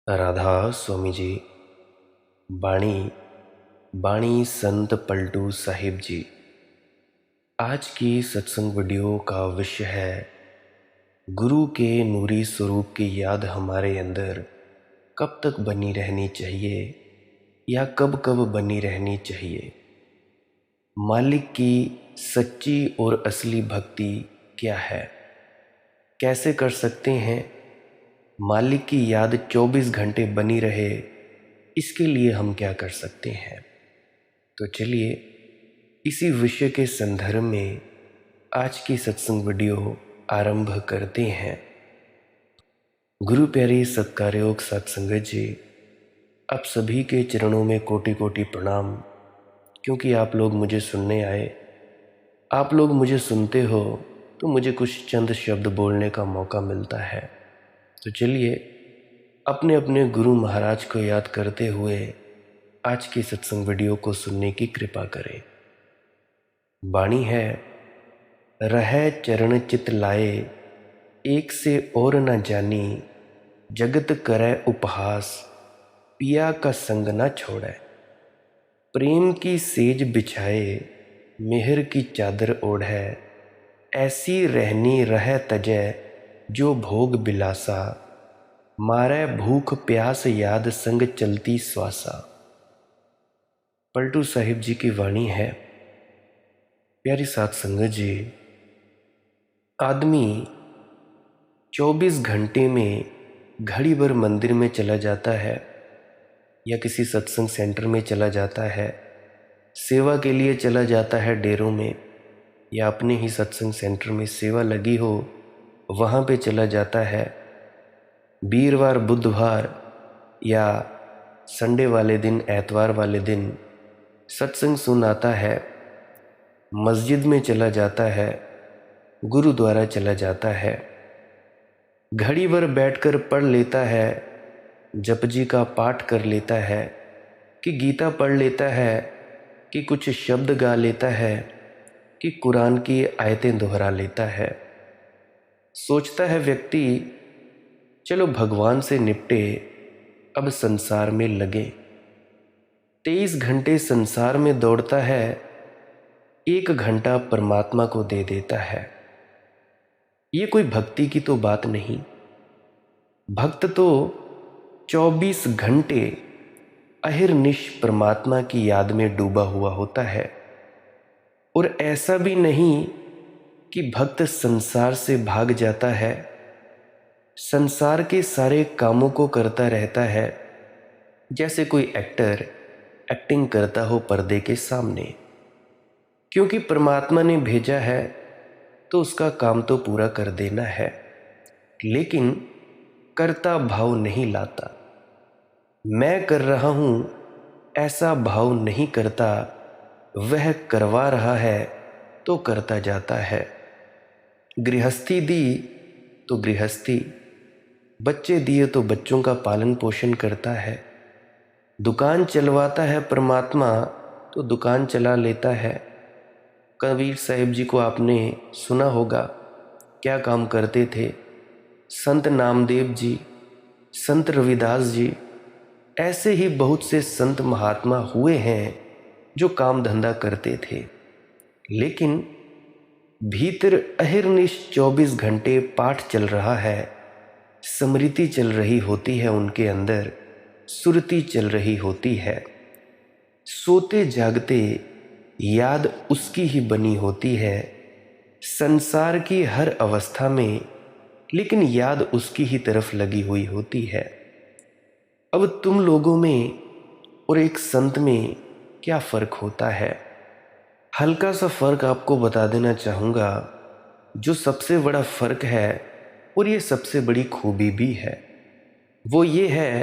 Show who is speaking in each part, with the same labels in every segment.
Speaker 1: राधा स्वामी जी। बाणी बाणी संत पलटू साहिब जी। आज की सत्संग वीडियो का विषय है गुरु के नूरी स्वरूप की याद हमारे अंदर कब तक बनी रहनी चाहिए या कब कब बनी रहनी चाहिए। मालिक की सच्ची और असली भक्ति क्या है, कैसे कर सकते हैं मालिक की याद 24 घंटे बनी रहे, इसके लिए हम क्या कर सकते हैं। तो चलिए इसी विषय के संदर्भ में आज की सत्संग वीडियो आरंभ करते हैं। गुरु प्यारी सत्कारयोग सत्संगत जी, आप सभी के चरणों में कोटि कोटि प्रणाम। क्योंकि आप लोग मुझे सुनने आए, आप लोग मुझे सुनते हो तो मुझे कुछ चंद शब्द बोलने का मौका मिलता है। तो चलिए अपने अपने गुरु महाराज को याद करते हुए आज की सत्संग वीडियो को सुनने की कृपा करें। बाणी है, रह चरण चित लाए, एक से और न जानी, जगत करे उपहास, पिया का संग न छोड़े। प्रेम की सेज बिछाए, मेहर की चादर ओढ़े, ऐसी रहनी रह तजै, जो भोग बिलासा, मारे भूख प्यास याद संग चलती श्वासा। पलटू साहिब जी की वाणी है। प्यारी साथ संगत जी, आदमी 24 घंटे में घड़ी भर मंदिर में चला जाता है या किसी सत्संग सेंटर में चला जाता है, सेवा के लिए चला जाता है डेरों में, या अपने ही सत्संग सेंटर में सेवा लगी हो वहाँ पे चला जाता है। वीरवार बुधवार या संडे वाले दिन, एतवार वाले दिन सत्संग सुन आता है, मस्जिद में चला जाता है, गुरुद्वारा चला जाता है, घड़ी भर बैठकर पढ़ लेता है, जप जी का पाठ कर लेता है, कि गीता पढ़ लेता है, कि कुछ शब्द गा लेता है, कि कुरान की आयतें दोहरा लेता है। सोचता है व्यक्ति चलो भगवान से निपटे, अब संसार में लगे। 23 घंटे संसार में दौड़ता है, 1 घंटा परमात्मा को दे देता है। ये कोई भक्ति की तो बात नहीं। भक्त तो 24 घंटे अहिर्निश परमात्मा की याद में डूबा हुआ होता है। और ऐसा भी नहीं कि भक्त संसार से भाग जाता है, संसार के सारे कामों को करता रहता है, जैसे कोई एक्टर एक्टिंग करता हो पर्दे के सामने। क्योंकि परमात्मा ने भेजा है तो उसका काम तो पूरा कर देना है, लेकिन कर्ता भाव नहीं लाता। मैं कर रहा हूँ ऐसा भाव नहीं करता, वह करवा रहा है तो करता जाता है। गृहस्थी दी तो गृहस्थी, बच्चे दिए तो बच्चों का पालन पोषण करता है। दुकान चलवाता है परमात्मा तो दुकान चला लेता है। कबीर साहिब जी को आपने सुना होगा, क्या काम करते थे। संत नामदेव जी, संत रविदास जी, ऐसे ही बहुत से संत महात्मा हुए हैं जो काम धंधा करते थे, लेकिन भीतर अहिर्निश 24 घंटे पाठ चल रहा है, स्मृति चल रही होती है, उनके अंदर सुरती चल रही होती है। सोते जागते याद उसकी ही बनी होती है, संसार की हर अवस्था में, लेकिन याद उसकी ही तरफ लगी हुई होती है। अब तुम लोगों में और एक संत में क्या फ़र्क होता है? हल्का सा फ़र्क आपको बता देना चाहूँगा, जो सबसे बड़ा फ़र्क है और ये सबसे बड़ी खूबी भी है, वो ये है,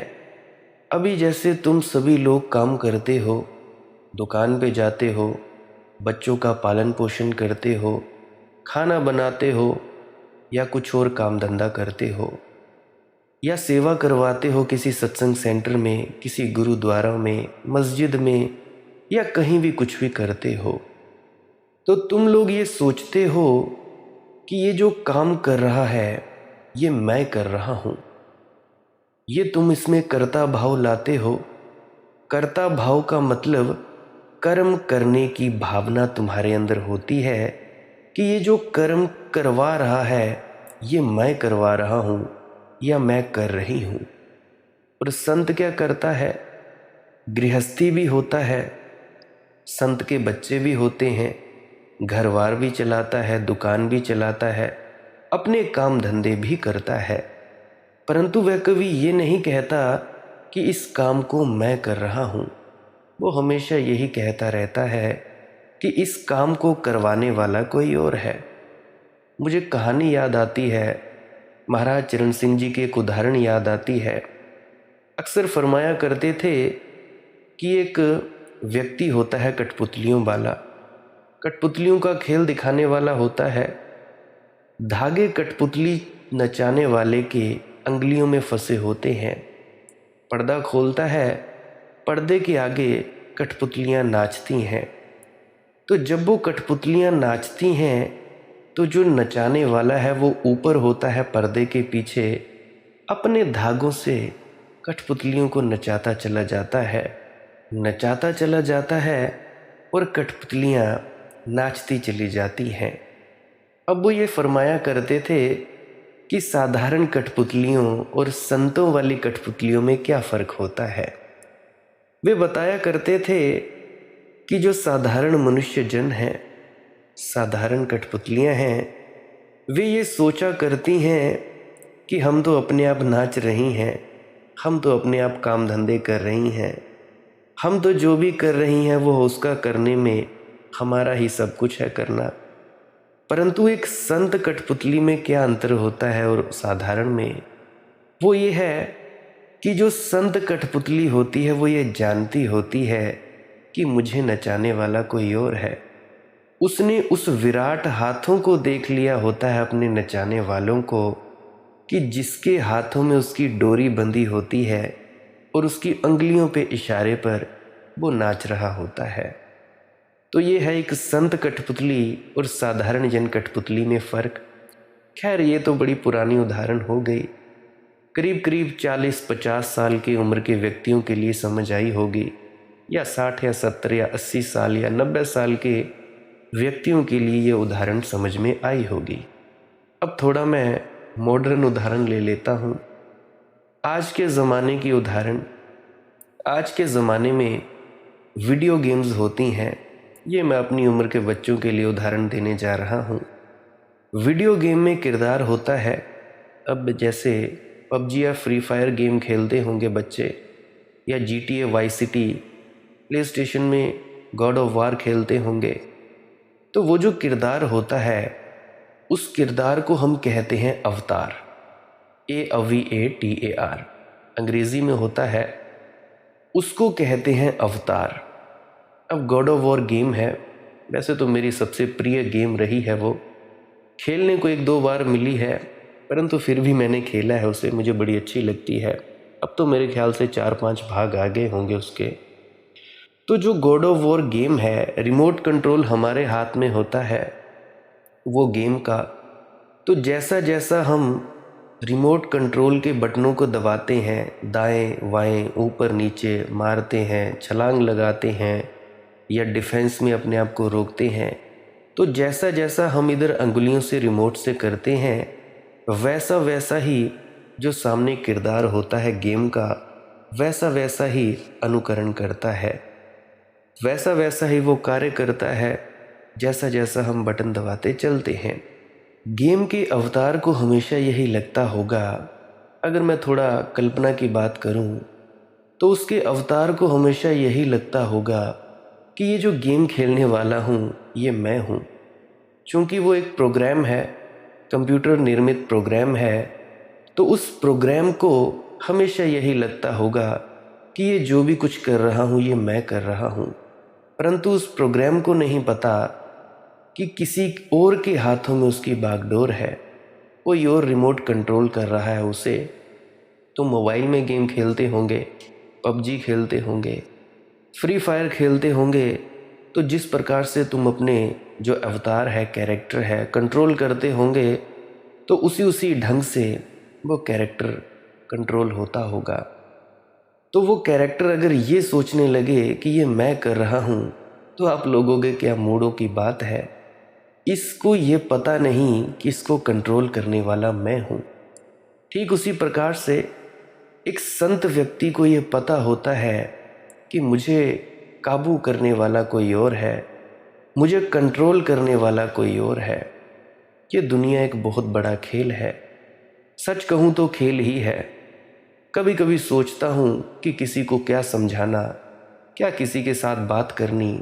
Speaker 1: अभी जैसे तुम सभी लोग काम करते हो, दुकान पे जाते हो, बच्चों का पालन पोषण करते हो, खाना बनाते हो, या कुछ और काम धंधा करते हो, या सेवा करवाते हो किसी सत्संग सेंटर में, किसी गुरुद्वारा में, मस्जिद में, या कहीं भी कुछ भी करते हो, तो तुम लोग ये सोचते हो कि ये जो काम कर रहा है ये मैं कर रहा हूँ। ये तुम इसमें कर्ता भाव लाते हो। कर्ता भाव का मतलब कर्म करने की भावना तुम्हारे अंदर होती है कि ये जो कर्म करवा रहा है ये मैं करवा रहा हूँ या मैं कर रही हूँ। और संत क्या करता है? गृहस्थी भी होता है, संत के बच्चे भी होते हैं, घरवार भी चलाता है, दुकान भी चलाता है, अपने काम धंधे भी करता है, परंतु वह कभी ये नहीं कहता कि इस काम को मैं कर रहा हूँ। वो हमेशा यही कहता रहता है कि इस काम को करवाने वाला कोई और है। मुझे कहानी याद आती है, महाराज चरण सिंह जी की एक उदाहरण याद आती है। अक्सर फरमाया करते थे कि एक व्यक्ति होता है कठपुतलियों वाला, कठपुतलियों का खेल दिखाने वाला होता है। धागे कठपुतली नचाने वाले के अंगुलियों में फंसे होते हैं। पर्दा खोलता है, पर्दे के आगे कठपुतलियाँ नाचती हैं। तो जब वो कठपुतलियाँ नाचती हैं तो जो नचाने वाला है वो ऊपर होता है पर्दे के पीछे, अपने धागों से कठपुतलियों को नचाता चला जाता है, नचाता चला जाता है और कठपुतलियाँ नाचती चली जाती हैं। अब वो ये फरमाया करते थे कि साधारण कठपुतलियों और संतों वाली कठपुतलियों में क्या फ़र्क होता है। वे बताया करते थे कि जो साधारण मनुष्य जन हैं, साधारण कठपुतलियाँ हैं, वे ये सोचा करती हैं कि हम तो अपने आप नाच रही हैं, हम तो अपने आप काम धंधे कर रही हैं, हम तो जो भी कर रही हैं वो उसका करने में हमारा ही सब कुछ है करना। परंतु एक संत कठपुतली में क्या अंतर होता है और साधारण में? वो ये है कि जो संत कठपुतली होती है वो ये जानती होती है कि मुझे नचाने वाला कोई और है। उसने उस विराट हाथों को देख लिया होता है, अपने नचाने वालों को, कि जिसके हाथों में उसकी डोरी बंधी होती है और उसकी अंगुलियों पे इशारे पर वो नाच रहा होता है। तो ये है एक संत कठपुतली और साधारण जन कठपुतली में फ़र्क। खैर ये तो बड़ी पुरानी उदाहरण हो गई, करीब करीब 40-50 साल की उम्र के व्यक्तियों के लिए समझ आई होगी, या 60 या 70 या 80 साल या 90 साल के व्यक्तियों के लिए ये उदाहरण समझ में आई होगी। अब थोड़ा मैं मॉडर्न उदाहरण ले लेता हूँ, आज के ज़माने की उदाहरण। आज के ज़माने में वीडियो गेम्स होती हैं, ये मैं अपनी उम्र के बच्चों के लिए उदाहरण देने जा रहा हूँ। वीडियो गेम में किरदार होता है, अब जैसे पबजी या फ्री फायर गेम खेलते होंगे बच्चे, या GTA Vice City, PlayStation में गॉड ऑफ वार खेलते होंगे, तो वो जो किरदार होता है उस किरदार को हम कहते हैं अवतार, AVATAR अंग्रेज़ी में होता है, उसको कहते हैं अवतार। अब गॉड ऑफ वॉर गेम है, वैसे तो मेरी सबसे प्रिय गेम रही है, वो खेलने को 1-2 बार मिली है, परंतु फिर भी मैंने खेला है उसे, मुझे बड़ी अच्छी लगती है। अब तो मेरे ख्याल से 4-5 भाग आ गए होंगे उसके। तो जो गॉड ऑफ वॉर गेम है, रिमोट कंट्रोल हमारे हाथ में होता है वो गेम का। तो जैसा जैसा हम रिमोट कंट्रोल के बटनों को दबाते हैं, दाएं बाएं ऊपर नीचे मारते हैं, छलांग लगाते हैं या डिफेंस में अपने आप को रोकते हैं, तो जैसा जैसा हम इधर अंगुलियों से रिमोट से करते हैं, वैसा वैसा ही जो सामने किरदार होता है गेम का, वैसा वैसा ही अनुकरण करता है, वैसा वैसा ही वो कार्य करता है जैसा जैसा हम बटन दबाते चलते हैं। गेम के अवतार को हमेशा यही लगता होगा, अगर मैं थोड़ा कल्पना की बात करूं, तो उसके अवतार को हमेशा यही लगता होगा कि ये जो गेम खेलने वाला हूं ये मैं हूं। चूँकि वो एक प्रोग्राम है, कंप्यूटर निर्मित प्रोग्राम है, तो उस प्रोग्राम को हमेशा यही लगता होगा कि ये जो भी कुछ कर रहा हूँ ये मैं कर रहा हूँ। परंतु उस प्रोग्राम को नहीं पता कि किसी और के हाथों में उसकी बागडोर है, कोई और रिमोट कंट्रोल कर रहा है उसे। तो मोबाइल में गेम खेलते होंगे, पबजी खेलते होंगे, फ्री फायर खेलते होंगे, तो जिस प्रकार से तुम अपने जो अवतार है, कैरेक्टर है, कंट्रोल करते होंगे, तो उसी ढंग से वो कैरेक्टर कंट्रोल होता होगा। तो वो कैरेक्टर अगर ये सोचने लगे कि ये मैं कर रहा हूँ, तो आप लोगों के क्या मूडों की बात है। इसको ये पता नहीं कि इसको कंट्रोल करने वाला मैं हूँ। ठीक उसी प्रकार से एक संत व्यक्ति को ये पता होता है कि मुझे काबू करने वाला कोई और है, मुझे कंट्रोल करने वाला कोई और है। ये दुनिया एक बहुत बड़ा खेल है, सच कहूँ तो खेल ही है। कभी कभी सोचता हूँ कि किसी को क्या समझाना, क्या किसी के साथ बात करनी,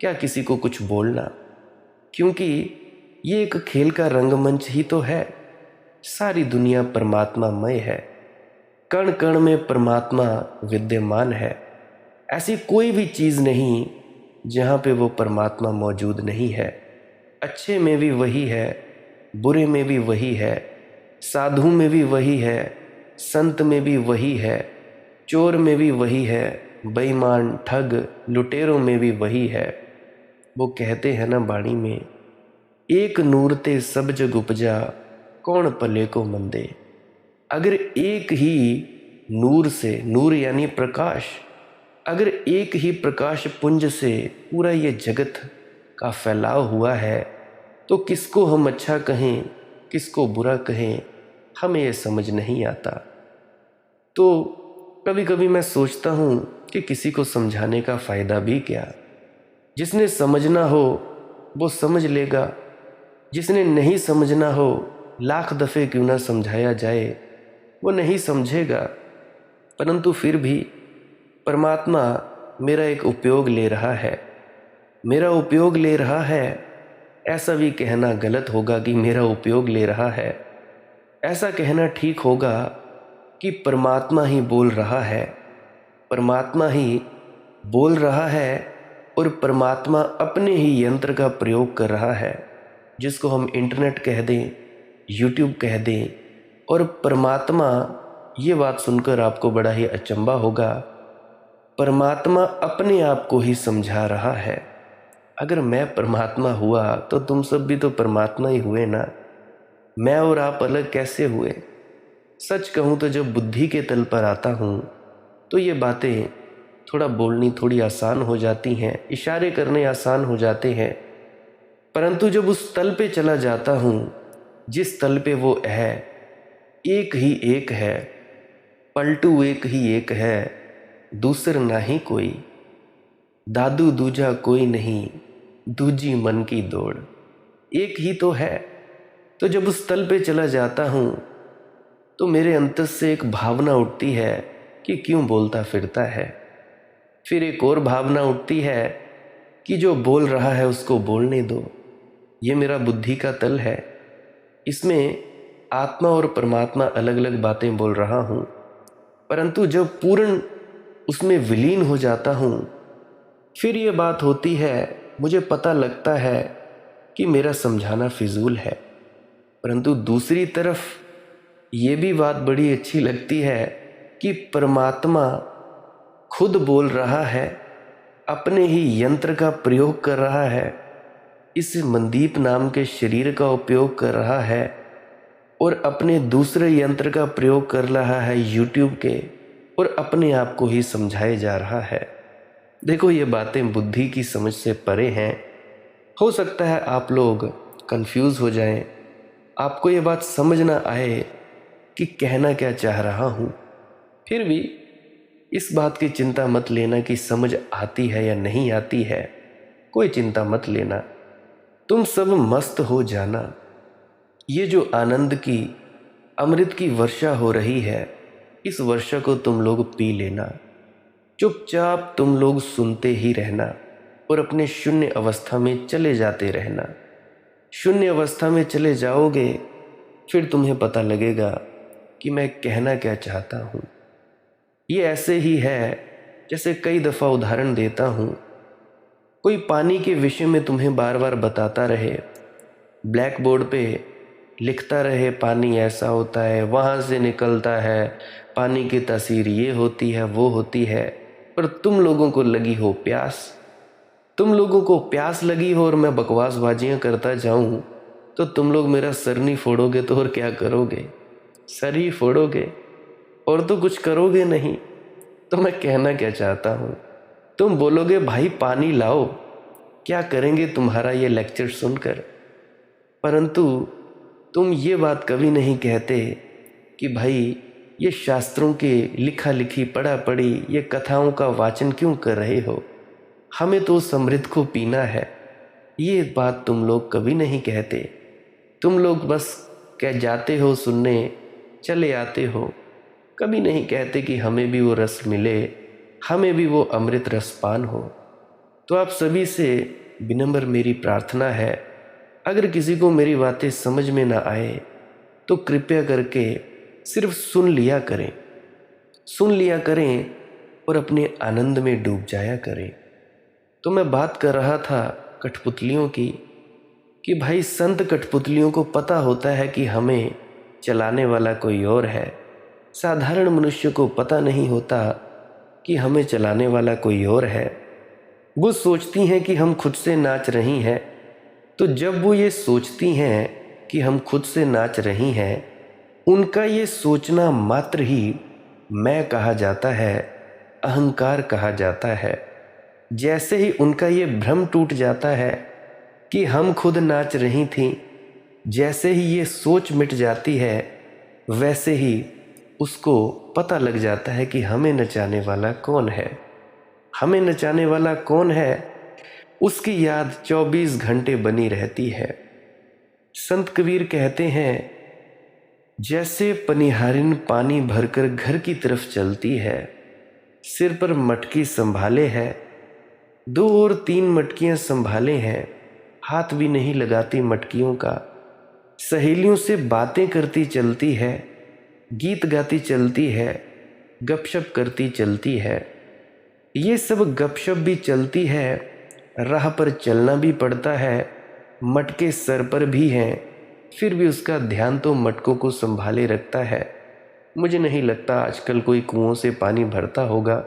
Speaker 1: क्या किसी को कुछ बोलना, क्योंकि ये एक खेल का रंगमंच ही तो है। सारी दुनिया परमात्मामय है, कण कण में परमात्मा विद्यमान है। ऐसी कोई भी चीज़ नहीं जहाँ पे वो परमात्मा मौजूद नहीं है। अच्छे में भी वही है, बुरे में भी वही है, साधु में भी वही है, संत में भी वही है, चोर में भी वही है, बेईमान ठग लुटेरों में भी वही है। वो कहते हैं ना बाणी में, एक नूर ते सब जग उपजा, कौन पले को मंदे। अगर एक ही नूर से, नूर यानी प्रकाश, अगर एक ही प्रकाश पुंज से पूरा ये जगत का फैलाव हुआ है, तो किसको हम अच्छा कहें, किसको बुरा कहें, हमें ये समझ नहीं आता। तो कभी कभी मैं सोचता हूँ कि किसी को समझाने का फ़ायदा भी क्या। जिसने समझना हो वो समझ लेगा, जिसने नहीं समझना हो लाख दफ़े क्यों ना समझाया जाए वो नहीं समझेगा। परंतु फिर भी परमात्मा मेरा एक उपयोग ले रहा है, मेरा उपयोग ले रहा है। ऐसा भी कहना गलत होगा कि मेरा उपयोग ले रहा है। ऐसा कहना ठीक होगा कि परमात्मा ही बोल रहा है, परमात्मा ही बोल रहा है और परमात्मा अपने ही यंत्र का प्रयोग कर रहा है, जिसको हम इंटरनेट कह दें, यूट्यूब कह दें। और परमात्मा, ये बात सुनकर आपको बड़ा ही अचंभा होगा, परमात्मा अपने आप को ही समझा रहा है। अगर मैं परमात्मा हुआ तो तुम सब भी तो परमात्मा ही हुए ना। मैं और आप अलग कैसे हुए। सच कहूँ तो जब बुद्धि के तल पर आता हूँ तो ये बातें थोड़ा बोलनी थोड़ी आसान हो जाती हैं, इशारे करने आसान हो जाते हैं। परंतु जब उस तल पे चला जाता हूँ जिस तल पे वो है, एक ही एक है, पलटू एक ही एक है, दूसर नाही कोई, दादू दूजा कोई नहीं, दूजी मन की दौड़, एक ही तो है। तो जब उस तल पे चला जाता हूँ तो मेरे अंतर से एक भावना उठती है कि क्यों बोलता फिरता है। फिर एक और भावना उठती है कि जो बोल रहा है उसको बोलने दो। ये मेरा बुद्धि का तल है, इसमें आत्मा और परमात्मा अलग अलग बातें बोल रहा हूँ। परंतु जब पूर्ण उसमें विलीन हो जाता हूँ, फिर ये बात होती है, मुझे पता लगता है कि मेरा समझाना फिजूल है। परंतु दूसरी तरफ ये भी बात बड़ी अच्छी लगती है कि परमात्मा खुद बोल रहा है, अपने ही यंत्र का प्रयोग कर रहा है, इस मनदीप नाम के शरीर का उपयोग कर रहा है और अपने दूसरे यंत्र का प्रयोग कर रहा है यूट्यूब के, और अपने आप को ही समझाए जा रहा है। देखो ये बातें बुद्धि की समझ से परे हैं। हो सकता है आप लोग कंफ्यूज हो जाएं, आपको ये बात समझ ना आए कि कहना क्या चाह रहा हूँ। फिर भी इस बात की चिंता मत लेना कि समझ आती है या नहीं आती है, कोई चिंता मत लेना। तुम सब मस्त हो जाना। ये जो आनंद की, अमृत की वर्षा हो रही है, इस वर्षा को तुम लोग पी लेना। चुपचाप तुम लोग सुनते ही रहना और अपने शून्य अवस्था में चले जाते रहना। शून्य अवस्था में चले जाओगे, फिर तुम्हें पता लगेगा कि मैं कहना क्या चाहता हूँ। ये ऐसे ही है जैसे कई दफ़ा उदाहरण देता हूँ, कोई पानी के विषय में तुम्हें बार बार बताता रहे, ब्लैक बोर्ड पे लिखता रहे पानी ऐसा होता है, वहाँ से निकलता है, पानी की तासीर ये होती है वो होती है, पर तुम लोगों को लगी हो प्यास, तुम लोगों को प्यास लगी हो और मैं बकवासबाजियाँ करता जाऊँ तो तुम लोग मेरा सर नहीं फोड़ोगे तो और क्या करोगे, सर ही फोड़ोगे। और तो कुछ करोगे नहीं। तो मैं कहना क्या चाहता हूँ, तुम बोलोगे भाई पानी लाओ, क्या करेंगे तुम्हारा ये लेक्चर सुनकर। परंतु तुम ये बात कभी नहीं कहते कि भाई ये शास्त्रों के लिखा लिखी पढ़ा पढ़ी ये कथाओं का वाचन क्यों कर रहे हो, हमें तो उस अमृत को पीना है। ये बात तुम लोग कभी नहीं कहते। तुम लोग बस कह जाते हो सुनने, चले आते हो, कभी नहीं कहते कि हमें भी वो रस मिले, हमें भी वो अमृत रसपान हो। तो आप सभी से विनम्र मेरी प्रार्थना है, अगर किसी को मेरी बातें समझ में ना आए तो कृपया करके सिर्फ सुन लिया करें, सुन लिया करें और अपने आनंद में डूब जाया करें। तो मैं बात कर रहा था कठपुतलियों की, कि भाई संत कठपुतलियों को पता होता है कि हमें चलाने वाला कोई और है। साधारण मनुष्य को पता नहीं होता कि हमें चलाने वाला कोई और है। वो सोचती हैं कि हम खुद से नाच रही हैं। तो जब वो ये सोचती हैं कि हम खुद से नाच रही हैं, उनका ये सोचना मात्र ही मैं कहा जाता है, अहंकार कहा जाता है। जैसे ही उनका ये भ्रम टूट जाता है कि हम खुद नाच रही थीं, जैसे ही ये सोच मिट जाती है, वैसे ही उसको पता लग जाता है कि हमें नचाने वाला कौन है। हमें नचाने वाला कौन है, उसकी याद 24 घंटे बनी रहती है। संत कबीर कहते हैं, जैसे पनिहारिन पानी भरकर घर की तरफ चलती है, सिर पर मटकी संभाले है, 2 और 3 मटकियां संभाले हैं, हाथ भी नहीं लगाती मटकियों का, सहेलियों से बातें करती चलती है, गीत गाती चलती है, गपशप करती चलती है। ये सब गपशप भी चलती है, राह पर चलना भी पड़ता है, मटके सर पर भी हैं, फिर भी उसका ध्यान तो मटकों को संभाले रखता है। मुझे नहीं लगता आजकल कोई कुओं से पानी भरता होगा।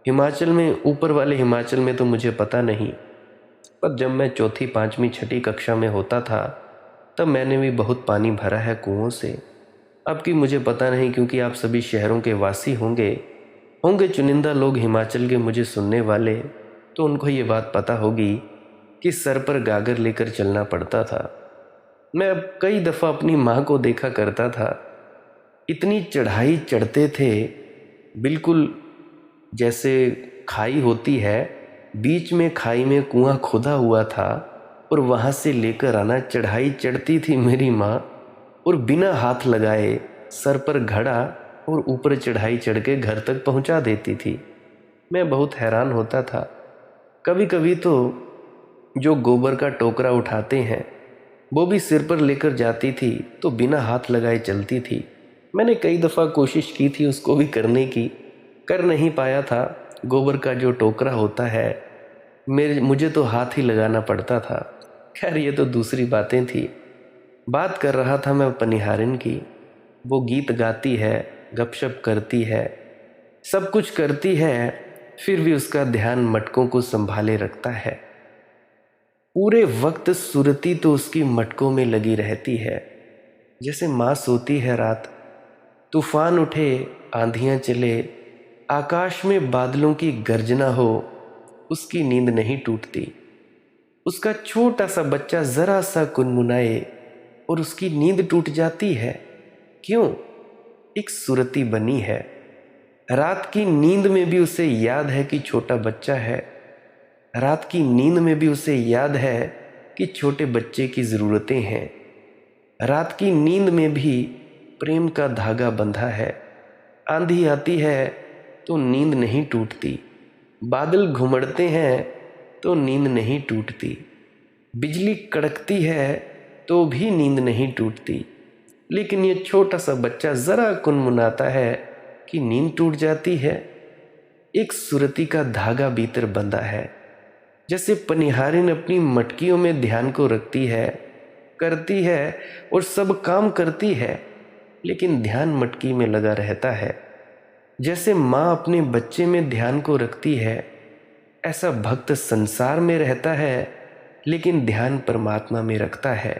Speaker 1: हिमाचल में, ऊपर वाले हिमाचल में तो मुझे पता नहीं, पर जब मैं 4ठी 5वीं 6ठी कक्षा में होता था तब मैंने भी बहुत पानी भरा है कुओं से। अब की मुझे पता नहीं, क्योंकि आप सभी शहरों के वासी होंगे चुनिंदा लोग हिमाचल के मुझे सुनने वाले, तो उनको ये बात पता होगी कि सर पर गागर लेकर चलना पड़ता था। मैं अब कई दफ़ा अपनी माँ को देखा करता था, इतनी चढ़ाई चढ़ते थे, बिल्कुल जैसे खाई होती है, बीच में खाई में कुआं खोदा हुआ था और वहाँ से लेकर आना। चढ़ाई चढ़ती थी मेरी माँ और बिना हाथ लगाए सर पर घड़ा और ऊपर चढ़ाई चढ़ के घर तक पहुँचा देती थी। मैं बहुत हैरान होता था। कभी कभी तो जो गोबर का टोकरा उठाते हैं वो भी सिर पर लेकर जाती थी, तो बिना हाथ लगाए चलती थी। मैंने कई दफ़ा कोशिश की थी उसको भी करने की, कर नहीं पाया था। गोबर का जो टोकरा होता है, मुझे तो हाथ ही लगाना पड़ता था। खैर ये तो दूसरी बातें थी। बात कर रहा था मैं पनिहारिन की। वो गीत गाती है, गपशप करती है, सब कुछ करती है, फिर भी उसका ध्यान मटकों को संभाले रखता है। पूरे वक्त सुरती तो उसकी मटकों में लगी रहती है। जैसे माँ सोती है रात, तूफान उठे, आंधियाँ चले, आकाश में बादलों की गर्जना हो, उसकी नींद नहीं टूटती। उसका छोटा सा बच्चा ज़रा सा गुनगुनाए और उसकी नींद टूट जाती है। क्यों? एक सुरती बनी है। रात की नींद में भी उसे याद है कि छोटा बच्चा है। रात की नींद में भी उसे याद है कि छोटे बच्चे की ज़रूरतें हैं। रात की नींद में भी प्रेम का धागा बंधा है। आंधी आती है तो नींद नहीं टूटती, बादल घुमड़ते हैं तो नींद नहीं टूटती, बिजली कड़कती है तो भी नींद नहीं टूटती। लेकिन ये छोटा सा बच्चा ज़रा कुनमुनाता है कि नींद टूट जाती है। एक सुरती का धागा भीतर बंधा है। जैसे पनिहारिन अपनी मटकियों में ध्यान को रखती है, करती है और सब काम करती है, लेकिन ध्यान मटकी में लगा रहता है। जैसे माँ अपने बच्चे में ध्यान को रखती है, ऐसा भक्त संसार में रहता है लेकिन ध्यान परमात्मा में रखता है।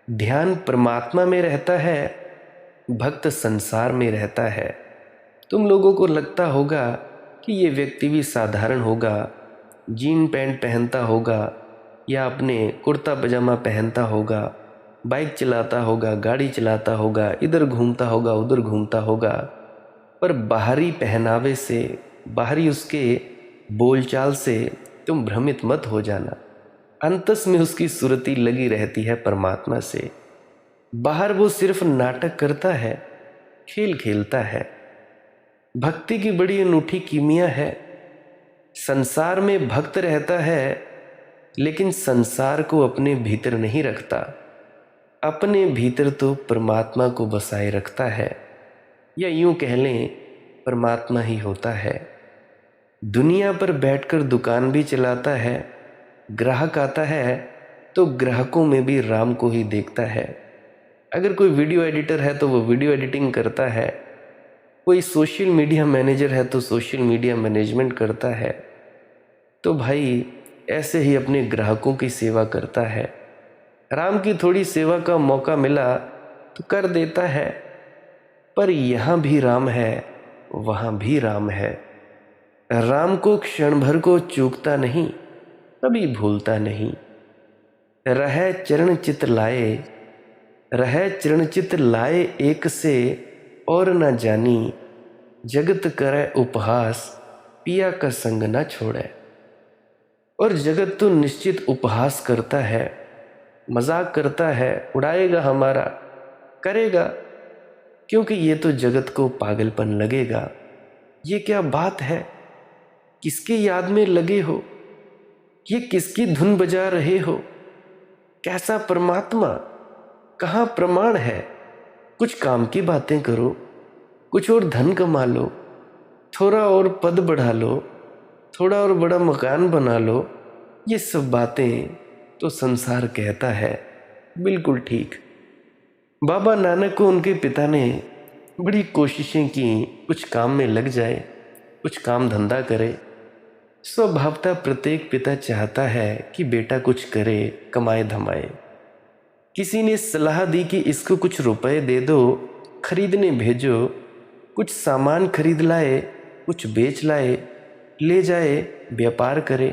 Speaker 1: ध्यान परमात्मा में रहता है, भक्त संसार में रहता है। तुम लोगों को लगता होगा कि ये व्यक्ति भी साधारण होगा, जीन पैंट पहनता होगा या अपने कुर्ता पजामा पहनता होगा, बाइक चलाता होगा, गाड़ी चलाता होगा, इधर घूमता होगा, उधर घूमता होगा, पर बाहरी पहनावे से, बाहरी उसके बोलचाल से तुम भ्रमित मत हो जाना। अंतस में उसकी सुरती लगी रहती है परमात्मा से। बाहर वो सिर्फ नाटक करता है, खेल खेलता है। भक्ति की बड़ी अनूठी कीमिया है। संसार में भक्त रहता है, लेकिन संसार को अपने भीतर नहीं रखता, अपने भीतर तो परमात्मा को बसाए रखता है, या यूं कह लें परमात्मा ही होता है। दुनिया पर बैठकर दुकान भी चलाता है, ग्राहक आता है तो ग्राहकों में भी राम को ही देखता है। अगर कोई वीडियो एडिटर है तो वो वीडियो एडिटिंग करता है, कोई सोशल मीडिया मैनेजर है तो सोशल मीडिया मैनेजमेंट करता है। तो भाई ऐसे ही अपने ग्राहकों की सेवा करता है। राम की थोड़ी सेवा का मौका मिला तो कर देता है, पर यहाँ भी राम है, वहाँ भी राम है। राम को क्षण भर को चूकता नहीं, कभी भूलता नहीं। रह चरण चित लाए, रह चरण चित लाए एक से और न जानी, जगत करे उपहास पिया का संग न छोड़े। और जगत तो निश्चित उपहास करता है, मजाक करता है, उड़ाएगा हमारा, करेगा, क्योंकि ये तो जगत को पागलपन लगेगा। ये क्या बात है, किसके याद में लगे हो, ये किसकी धुन बजा रहे हो, कैसा परमात्मा, कहाँ प्रमाण है। कुछ काम की बातें करो, कुछ और धन कमा लो, थोड़ा और पद बढ़ा लो, थोड़ा और बड़ा मकान बना लो। ये सब बातें तो संसार कहता है, बिल्कुल ठीक। बाबा नानक को उनके पिता ने बड़ी कोशिशें की कुछ काम में लग जाए, कुछ काम धंधा करे। स्वभावतः प्रत्येक पिता चाहता है कि बेटा कुछ करे, कमाए धमाए। किसी ने सलाह दी कि इसको कुछ रुपए दे दो, खरीदने भेजो, कुछ सामान खरीद लाए, कुछ बेच लाए, ले जाए, व्यापार करे।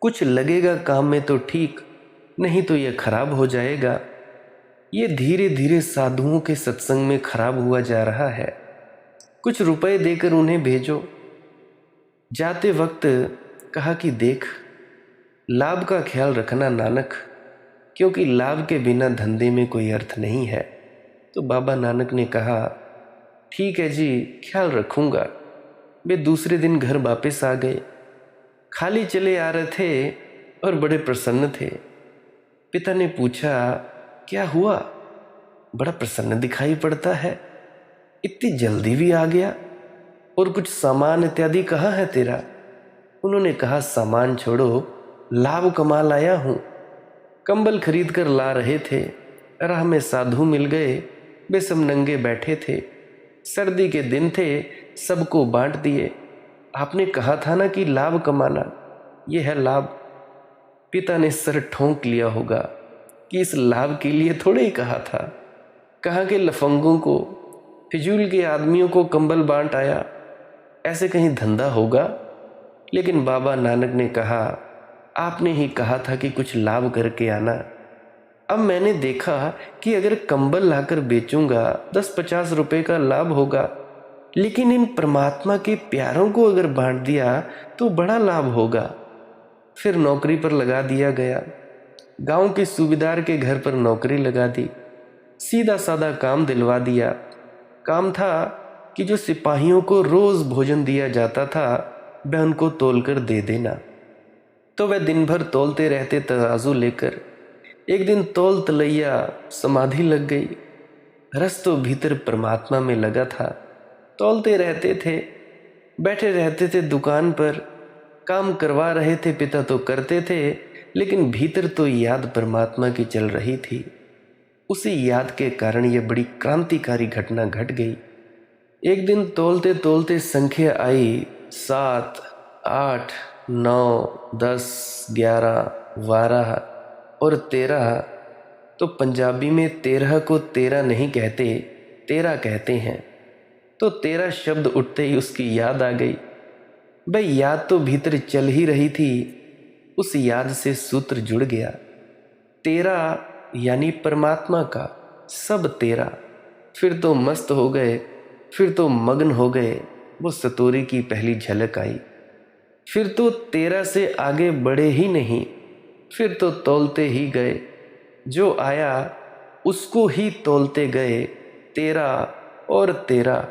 Speaker 1: कुछ लगेगा काम में तो ठीक, नहीं तो यह खराब हो जाएगा। ये धीरे धीरे साधुओं के सत्संग में खराब हुआ जा रहा है। कुछ रुपए देकर उन्हें भेजो। जाते वक्त कहा कि देख, लाभ का ख्याल रखना नानक, क्योंकि लाभ के बिना धंधे में कोई अर्थ नहीं है। तो बाबा नानक ने कहा ठीक है जी, ख्याल रखूंगा। वे दूसरे दिन घर वापस आ गए। खाली चले आ रहे थे और बड़े प्रसन्न थे। पिता ने पूछा क्या हुआ, बड़ा प्रसन्न दिखाई पड़ता है, इतनी जल्दी भी आ गया, और कुछ सामान इत्यादि कहाँ है तेरा। उन्होंने कहा सामान छोड़ो, लाभ कमा लाया हूँ। कंबल खरीद कर ला रहे थे, राह में साधु मिल गए, वे सब नंगे बैठे थे, सर्दी के दिन थे, सबको बांट दिए। आपने कहा था ना कि लाभ कमाना, ये है लाभ। पिता ने सर ठोंक लिया होगा कि इस लाभ के लिए थोड़े ही कहा था। कहाँ के लफंगों को, फिजूल के आदमियों को कंबल बांट आया, ऐसे कहीं धंधा होगा। लेकिन बाबा नानक ने कहा आपने ही कहा था कि कुछ लाभ करके आना। अब मैंने देखा कि अगर कंबल लाकर बेचूंगा 10-50 रुपए का लाभ होगा, लेकिन इन परमात्मा के प्यारों को अगर बांट दिया तो बड़ा लाभ होगा। फिर नौकरी पर लगा दिया गया। गांव के सूबेदार के घर पर नौकरी लगा दी। सीधा साधा काम दिलवा दिया। काम था कि जो सिपाहियों को रोज भोजन दिया जाता था वह उनको तोल कर दे देना। तो वह दिन भर तोलते रहते तराजू लेकर। एक दिन तौल तलैया समाधि लग गई। रस तो भीतर परमात्मा में लगा था। तौलते रहते थे, बैठे रहते थे दुकान पर, काम करवा रहे थे पिता तो करते थे, लेकिन भीतर तो याद परमात्मा की चल रही थी। उसी याद के कारण यह बड़ी क्रांतिकारी घटना घट गई। एक दिन तौलते तौलते संख्या आई 7, 8, 9, 10, 11, 12 और 13। तो पंजाबी में 13 को 13 नहीं कहते, 13 कहते हैं। तो तेरा शब्द उठते ही उसकी याद आ गई। भाई याद तो भीतर चल ही रही थी, उस याद से सूत्र जुड़ गया। तेरा यानी परमात्मा का, सब तेरा। फिर तो मस्त हो गए, फिर तो मग्न हो गए। वो सतोरी की पहली झलक आई। फिर तो तेरा से आगे बढ़े ही नहीं, फिर तो तौलते ही गए। जो आया उसको ही तौलते गए, तेरा और तेरा।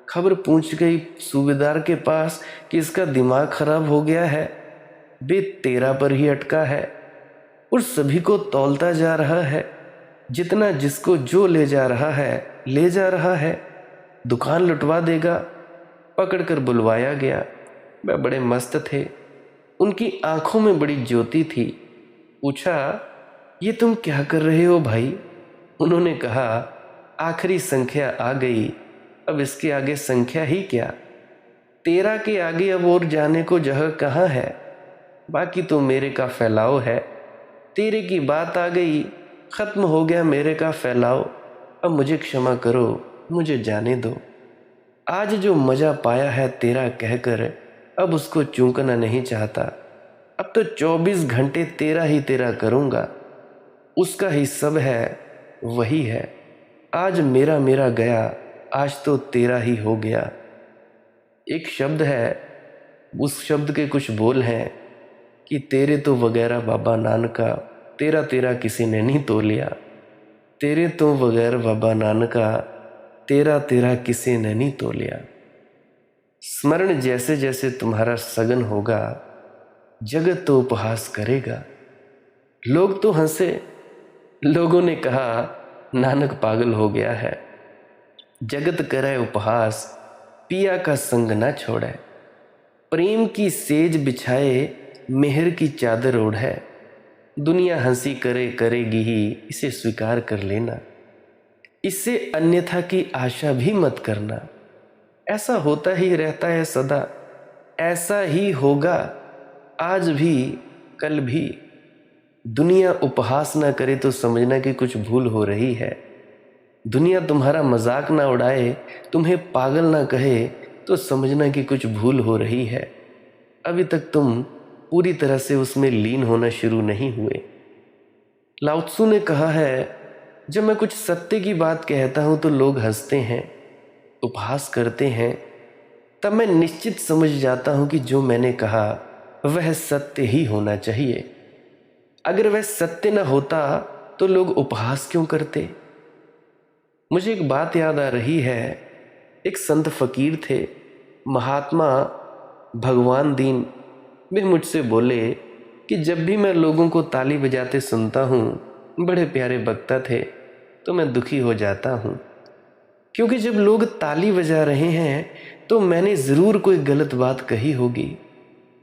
Speaker 1: खबर पूछ गई सूबेदार के पास कि इसका दिमाग खराब हो गया है, बे तेरा पर ही अटका है और सभी को तौलता जा रहा है। जितना जिसको जो ले जा रहा है ले जा रहा है, दुकान लुटवा देगा। पकड़कर बुलवाया गया। वह बड़े मस्त थे, उनकी आंखों में बड़ी ज्योति थी। पूछा, ये तुम क्या कर रहे हो भाई? उन्होंने कहा, आखिरी संख्या आ गई, अब इसके आगे संख्या ही क्या। तेरा के आगे अब और जाने को जगह कहाँ है, बाकी तो मेरे का फैलाव है। तेरे की बात आ गई, खत्म हो गया मेरे का फैलाव। अब मुझे क्षमा करो, मुझे जाने दो। आज जो मज़ा पाया है तेरा कहकर, अब उसको चूकना नहीं चाहता। अब तो 24 घंटे तेरा ही तेरा करूँगा। उसका ही सब है, वही है। आज मेरा मेरा गया, आज तो तेरा ही हो गया। एक शब्द है, उस शब्द के कुछ बोल हैं कि तेरे तो वगैरह बाबा नानका, तेरा तेरा किसी ने नहीं तो लिया। तेरे तो वगैर बाबा नानका, तेरा तेरा किसी ने नहीं तो लिया। स्मरण जैसे जैसे तुम्हारा सघन होगा, जगत तो उपहास करेगा। लोग तो हंसे, लोगों ने कहा नानक पागल हो गया है। जगत करे उपहास, पिया का संग न छोड़े। प्रेम की सेज बिछाए, मेहर की चादर ओढ़े। दुनिया हंसी करे करेगी ही, इसे स्वीकार कर लेना। इससे अन्यथा की आशा भी मत करना। ऐसा होता ही रहता है सदा, ऐसा ही होगा आज भी कल भी। दुनिया उपहास ना करे तो समझना कि कुछ भूल हो रही है। दुनिया तुम्हारा मजाक ना उड़ाए, तुम्हें पागल ना कहे तो समझना कि कुछ भूल हो रही है। अभी तक तुम पूरी तरह से उसमें लीन होना शुरू नहीं हुए। लाओ त्सु ने कहा है, जब मैं कुछ सत्य की बात कहता हूं तो लोग हंसते हैं, उपहास करते हैं, तब मैं निश्चित समझ जाता हूं कि जो मैंने कहा वह सत्य ही होना चाहिए। अगर वह सत्य न होता तो लोग उपहास क्यों करते? मुझे एक बात याद आ रही है। एक संत फकीर थे, महात्मा भगवान दीन। वे मुझसे बोले कि जब भी मैं लोगों को ताली बजाते सुनता हूँ, बड़े प्यारे वक्ता थे, तो मैं दुखी हो जाता हूँ, क्योंकि जब लोग ताली बजा रहे हैं तो मैंने ज़रूर कोई गलत बात कही होगी।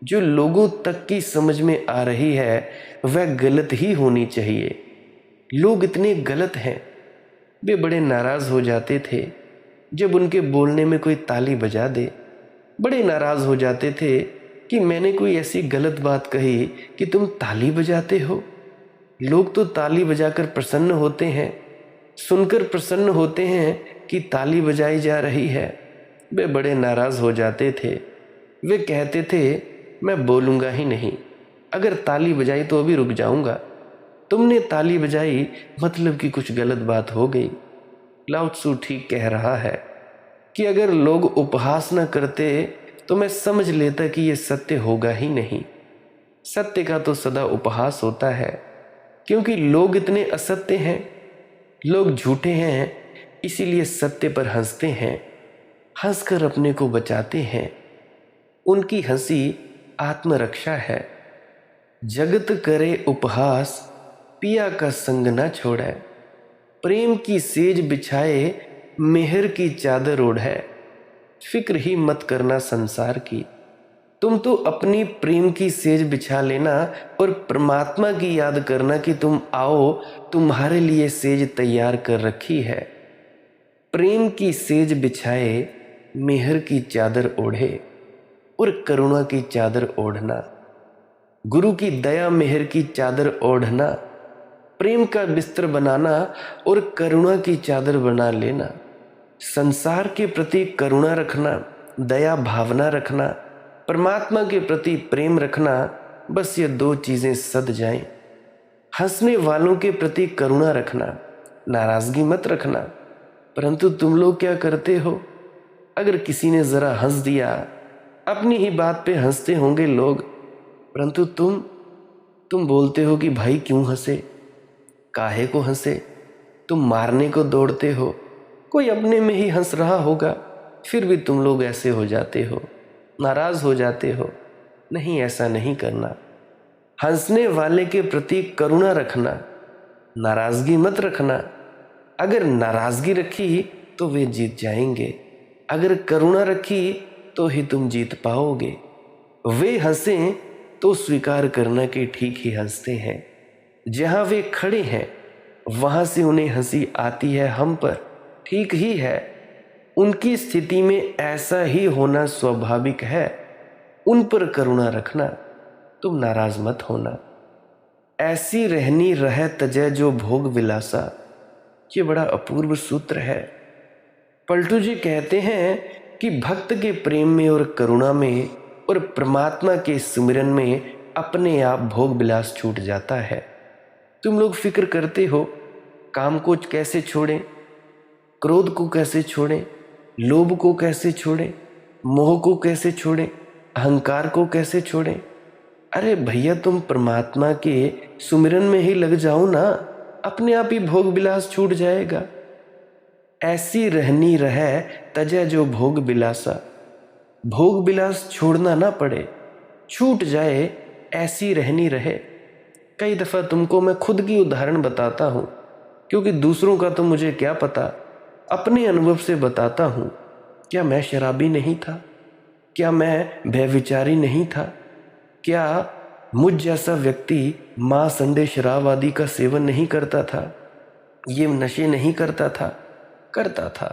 Speaker 1: जो लोगों तक की समझ में आ रही है वह गलत ही होनी चाहिए। लोग इतने गलत हैं। वे बड़े नाराज़ हो जाते थे जब उनके बोलने में कोई ताली बजा दे। बड़े नाराज़ हो जाते थे कि मैंने कोई ऐसी गलत बात कही कि तुम ताली बजाते हो। लोग तो ताली बजाकर प्रसन्न होते हैं, सुनकर प्रसन्न होते हैं कि ताली बजाई जा रही है। वे बड़े नाराज़ हो जाते थे। वे कहते थे, मैं बोलूँगा ही नहीं, अगर ताली बजाई तो अभी रुक जाऊँगा। तुमने ताली बजाई मतलब कि कुछ गलत बात हो गई। लाओ त्सु ठीक कह रहा है कि अगर लोग उपहास न करते तो मैं समझ लेता कि यह सत्य होगा ही नहीं। सत्य का तो सदा उपहास होता है, क्योंकि लोग इतने असत्य हैं, लोग झूठे हैं, इसीलिए सत्य पर हंसते हैं, हंसकर अपने को बचाते हैं। उनकी हंसी आत्मरक्षा है। जगत करे उपहास, पिया का संग न छोड़े। प्रेम की सेज बिछाए, मेहर की चादर ओढ़े। फिक्र ही मत करना संसार की, तुम तो अपनी प्रेम की सेज बिछा लेना और परमात्मा की याद करना कि तुम आओ, तुम्हारे लिए सेज तैयार कर रखी है। प्रेम की सेज बिछाए, मेहर की चादर ओढ़े और करुणा की चादर ओढ़ना। गुरु की दया मेहर की चादर ओढ़ना, प्रेम का बिस्तर बनाना और करुणा की चादर बना लेना। संसार के प्रति करुणा रखना, दया भावना रखना, परमात्मा के प्रति प्रेम रखना, बस ये दो चीज़ें सद जाएं। हंसने वालों के प्रति करुणा रखना, नाराज़गी मत रखना। परंतु तुम लोग क्या करते हो? अगर किसी ने ज़रा हंस दिया, अपनी ही बात पे हंसते होंगे लोग, परंतु तुम बोलते हो कि भाई क्यों हंसे, काहे को हंसे, तुम मारने को दौड़ते हो। कोई अपने में ही हंस रहा होगा, फिर भी तुम लोग ऐसे हो जाते हो, नाराज़ हो जाते हो। नहीं, ऐसा नहीं करना। हंसने वाले के प्रति करुणा रखना, नाराज़गी मत रखना। अगर नाराज़गी रखी तो वे जीत जाएंगे, अगर करुणा रखी तो ही तुम जीत पाओगे। वे हंसें तो स्वीकार करना कि ठीक ही हंसते हैं। जहाँ वे खड़े हैं वहाँ से उन्हें हंसी आती है हम पर, ठीक ही है। उनकी स्थिति में ऐसा ही होना स्वाभाविक है। उन पर करुणा रखना, तुम नाराज मत होना। ऐसी रहनी रह तजय जो भोग विलासा, ये बड़ा अपूर्व सूत्र है। पलटू जी कहते हैं कि भक्त के प्रेम में और करुणा में और परमात्मा के सुमिरन में अपने आप भोग विलास छूट जाता है। तुम लोग फिक्र करते हो काम को कैसे छोड़ें, क्रोध को कैसे छोड़ें, लोभ को कैसे छोड़ें, मोह को कैसे छोड़ें, अहंकार को कैसे छोड़ें। अरे भैया, तुम परमात्मा के सुमिरन में ही लग जाओ ना, अपने आप ही भोग विलास छूट जाएगा। ऐसी रहनी रहे तजय जो भोग विलासा, भोग विलास छोड़ना ना पड़े, छूट जाए, ऐसी रहनी रहे। कई दफ़ा तुमको मैं खुद की उदाहरण बताता हूँ, क्योंकि दूसरों का तो मुझे क्या पता, अपने अनुभव से बताता हूँ। क्या मैं शराबी नहीं था? क्या मैं व्यभिचारी नहीं था? क्या मुझ जैसा व्यक्ति मांस, अंडे, शराब आदि का सेवन नहीं करता था? ये नशे नहीं करता था? करता था।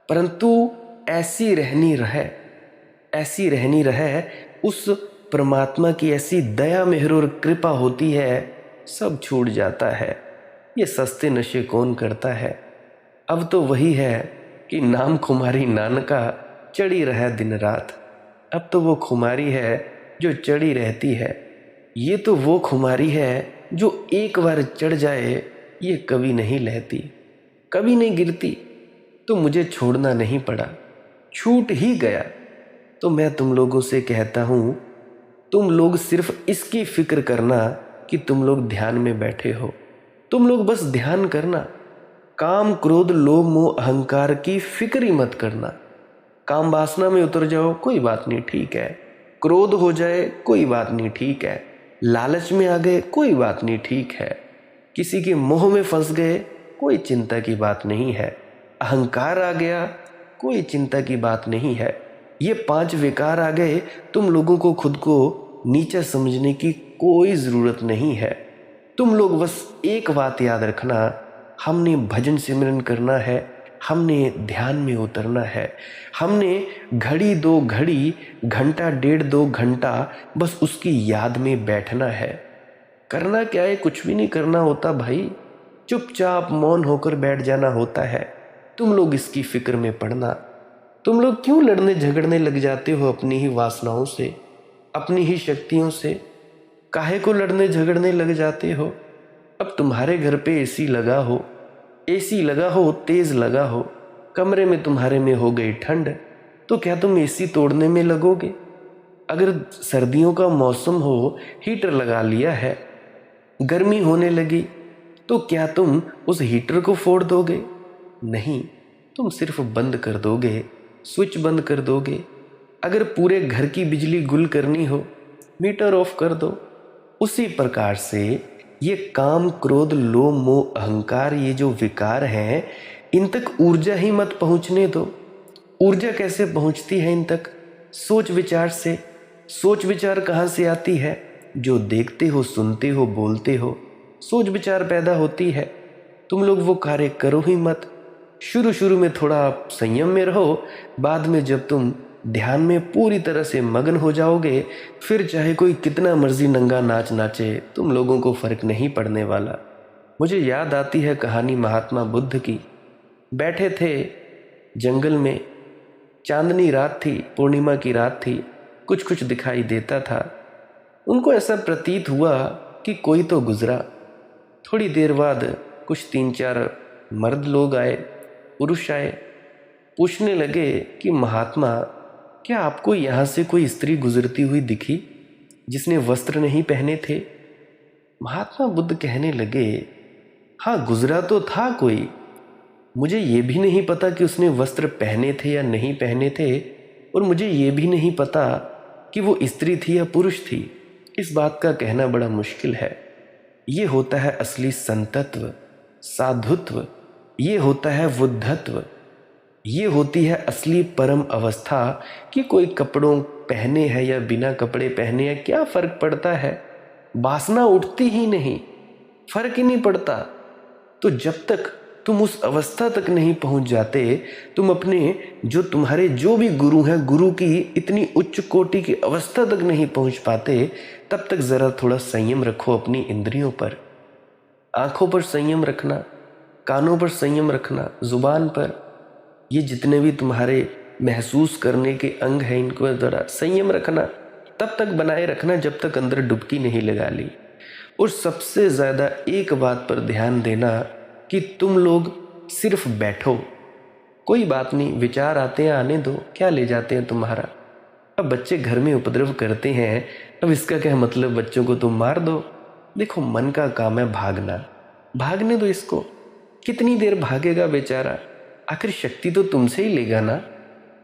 Speaker 1: परंतु ऐसी रहनी रहे, ऐसी रहनी रहे, उस परमात्मा की ऐसी दया मेहर और कृपा होती है, सब छूट जाता है। ये सस्ते नशे कौन करता है? अब तो वही है कि नाम खुमारी नानका, चढ़ी रहे दिन रात। अब तो वो खुमारी है जो चढ़ी रहती है। ये तो वो खुमारी है जो एक बार चढ़ जाए, ये कभी नहीं लहती, कभी नहीं गिरती। तो मुझे छोड़ना नहीं पड़ा, छूट ही गया। तो मैं तुम लोगों से कहता हूँ, तुम लोग सिर्फ इसकी फिक्र करना कि तुम लोग ध्यान में बैठे हो। तुम लोग बस ध्यान करना, काम, क्रोध, लोभ, मोह, अहंकार की फिक्र ही मत करना। काम वासना में उतर जाओ, कोई बात नहीं, ठीक है। क्रोध हो जाए, कोई बात नहीं, ठीक है। लालच में आ गए, कोई बात नहीं, ठीक है। किसी के मोह में फंस गए, कोई चिंता की बात नहीं है। अहंकार आ गया, कोई चिंता की बात नहीं है। ये 5 विकार आ गए, तुम लोगों को खुद को नीचा समझने की कोई ज़रूरत नहीं है। तुम लोग बस एक बात याद रखना, हमने भजन सिमरन करना है, हमने ध्यान में उतरना है, हमने घड़ी 2 घड़ी, घंटा 1.5-2 घंटा बस उसकी याद में बैठना है। करना क्या है? कुछ भी नहीं करना होता भाई, चुपचाप मौन होकर बैठ जाना होता है। तुम लोग इसकी फिक्र में पड़ना। तुम लोग क्यों लड़ने झगड़ने लग जाते हो अपनी ही वासनाओं से, अपनी ही शक्तियों से? काहे को लड़ने झगड़ने लग जाते हो? अब तुम्हारे घर पे एसी लगा हो, एसी लगा हो, तेज लगा हो, कमरे में तुम्हारे में हो गई ठंड, तो क्या तुम एसी तोड़ने में लगोगे? अगर सर्दियों का मौसम हो, हीटर लगा लिया है, गर्मी होने लगी, तो क्या तुम उस हीटर को फोड़ दोगे? नहीं, तुम सिर्फ बंद कर दोगे, स्विच बंद कर दोगे। अगर पूरे घर की बिजली गुल करनी हो, मीटर ऑफ कर दो। उसी प्रकार से ये काम, क्रोध, लोभ, मोह, अहंकार, ये जो विकार हैं, इन तक ऊर्जा ही मत पहुंचने दो। ऊर्जा कैसे पहुंचती है इन तक? सोच विचार से। सोच विचार कहाँ से आती है? जो देखते हो, सुनते हो, बोलते हो, सोच विचार पैदा होती है। तुम लोग वो कार्य करो ही मत। शुरू में थोड़ा आप संयम में रहो, बाद में जब तुम ध्यान में पूरी तरह से मगन हो जाओगे, फिर चाहे कोई कितना मर्जी नंगा नाच नाचे, तुम लोगों को फर्क नहीं पड़ने वाला। मुझे याद आती है कहानी महात्मा बुद्ध की। बैठे थे, जंगल में चांदनी रात थी, पूर्णिमा की रात थी, कुछ कुछ दिखाई देता था। उनको ऐसा प्रतीत हुआ कि कोई तो गुजरा। थोड़ी देर बाद कुछ 3-4 मर्द लोग आए, पुरुष आए, पूछने लगे कि महात्मा, क्या आपको यहाँ से कोई स्त्री गुजरती हुई दिखी जिसने वस्त्र नहीं पहने थे? महात्मा बुद्ध कहने लगे, हाँ गुजरा तो था कोई, मुझे ये भी नहीं पता कि उसने वस्त्र पहने थे या नहीं पहने थे, और मुझे ये भी नहीं पता कि वो स्त्री थी या पुरुष थी। इस बात का कहना बड़ा मुश्किल है। ये होता है असली संतत्व, साधुत्व, ये होता है बुद्धत्व, ये होती है असली परम अवस्था कि कोई कपड़ों पहने है या बिना कपड़े पहने है, क्या फर्क पड़ता है? वासना उठती ही नहीं, फर्क ही नहीं पड़ता। तो जब तक तुम उस अवस्था तक नहीं पहुंच जाते, तुम अपने जो तुम्हारे जो भी गुरु हैं, गुरु की इतनी उच्च कोटि की अवस्था तक नहीं पहुंच पाते, तब तक ज़रा थोड़ा संयम रखो अपनी इंद्रियों पर। आंखों पर संयम रखना, कानों पर संयम रखना, जुबान पर, ये जितने भी तुम्हारे महसूस करने के अंग हैं इनको ज़रा संयम रखना। तब तक बनाए रखना जब तक अंदर डुबकी नहीं लगा ली। और सबसे ज़्यादा एक बात पर ध्यान देना कि तुम लोग सिर्फ बैठो, कोई बात नहीं, विचार आते हैं आने दो, क्या ले जाते हैं तुम्हारा। अब बच्चे घर में उपद्रव करते हैं, अब इसका क्या मतलब बच्चों को तुम मार दो? देखो, मन का काम है भागना, भागने दो इसको। कितनी देर भागेगा बेचारा, आखिर शक्ति तो तुमसे ही लेगा ना।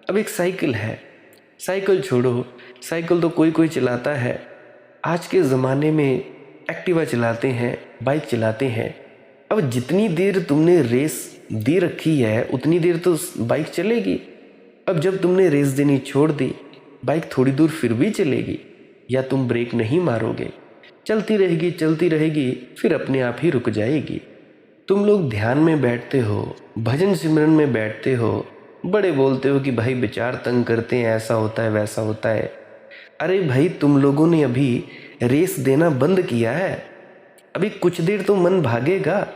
Speaker 1: अब एक साइकिल है, साइकिल छोड़ो, साइकिल तो कोई कोई चलाता है। आज के ज़माने में एक्टिवा चलाते हैं, बाइक चलाते हैं। अब जितनी देर तुमने रेस दे रखी है उतनी देर तो बाइक चलेगी। अब जब तुमने रेस देनी छोड़ दी, बाइक थोड़ी दूर फिर भी चलेगी, या तुम ब्रेक नहीं मारोगे, चलती रहेगी चलती रहेगी, फिर अपने आप ही रुक जाएगी। तुम लोग ध्यान में बैठते हो, भजन सिमरन में बैठते हो, बड़े बोलते हो कि भाई विचार तंग करते हैं, ऐसा होता है वैसा होता है। अरे भाई, तुम लोगों ने अभी रेस देना बंद किया है, अभी कुछ देर तो मन भागेगा।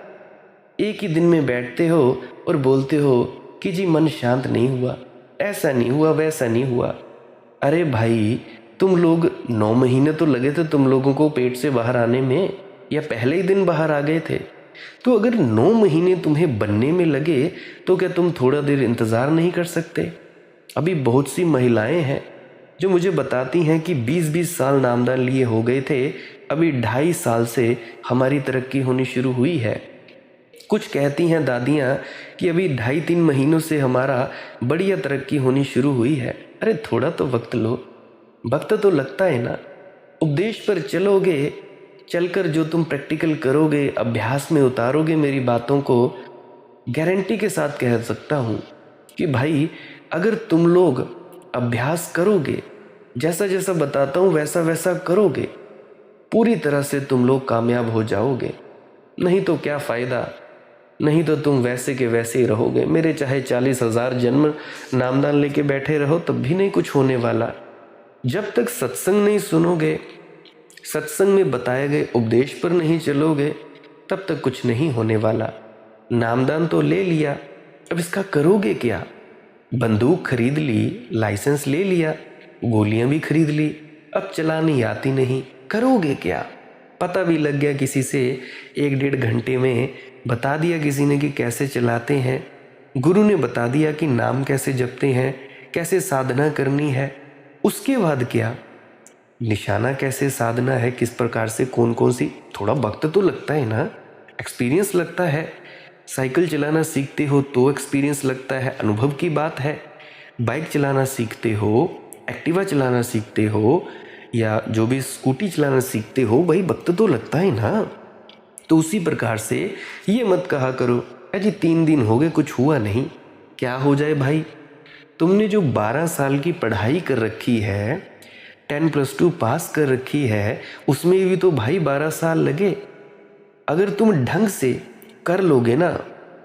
Speaker 1: एक ही दिन में बैठते हो और बोलते हो कि जी मन शांत नहीं हुआ, ऐसा नहीं हुआ वैसा नहीं हुआ। अरे भाई, तुम लोग 9 महीने तो लगे थे तुम लोगों को पेट से बाहर आने में, या पहले ही दिन बाहर आ गए थे? तो अगर 9 महीने तुम्हें बनने में लगे तो क्या तुम थोड़ा देर इंतज़ार नहीं कर सकते? अभी बहुत सी महिलाएं हैं जो मुझे बताती हैं कि 20-20 साल नामदान लिए हो गए थे, अभी 2.5 साल से हमारी तरक्की होनी शुरू हुई है। कुछ कहती हैं दादियाँ कि अभी 2.5-3 महीनों से हमारा बढ़िया तरक्की होनी शुरू हुई है। अरे थोड़ा तो वक्त लो, वक्त तो लगता है ना। उपदेश पर चलोगे, चलकर जो तुम प्रैक्टिकल करोगे, अभ्यास में उतारोगे मेरी बातों को, गारंटी के साथ कह सकता हूँ कि भाई अगर तुम लोग अभ्यास करोगे, जैसा जैसा बताता हूँ वैसा वैसा करोगे, पूरी तरह से तुम लोग कामयाब हो जाओगे। नहीं तो क्या फ़ायदा, नहीं तो तुम वैसे के वैसे ही रहोगे। मेरे चाहे 40,000 जन्म नामदान लेके बैठे रहो तब भी नहीं कुछ होने वाला। जब तक सत्संग नहीं सुनोगे, सत्संग में बताए गए उपदेश पर नहीं चलोगे, तब तक कुछ नहीं होने वाला। नामदान तो ले लिया, अब इसका करोगे क्या? बंदूक खरीद ली, लाइसेंस ले लिया, गोलियां भी खरीद ली, अब चलानी आती नहीं, करोगे क्या? पता भी लग गया किसी से, 1-1.5 घंटे में बता दिया किसी ने कि कैसे चलाते हैं, गुरु ने बता दिया कि नाम कैसे जपते हैं, कैसे साधना करनी है। उसके बाद क्या, निशाना कैसे साधना है, किस प्रकार से, कौन कौन सी, थोड़ा वक्त तो लगता है ना, एक्सपीरियंस लगता है। साइकिल चलाना सीखते हो तो एक्सपीरियंस लगता है, अनुभव की बात है। बाइक चलाना सीखते हो, एक्टिवा चलाना सीखते हो, या जो भी स्कूटी चलाना सीखते हो, भाई वक्त तो लगता है ना। तो उसी प्रकार से ये मत कहा करो अजी 3 दिन हो गए कुछ हुआ नहीं। क्या हो जाए भाई, तुमने जो 12 साल की पढ़ाई कर रखी है, 10+2 पास कर रखी है, उसमें भी तो भाई 12 साल लगे। अगर तुम ढंग से कर लोगे ना,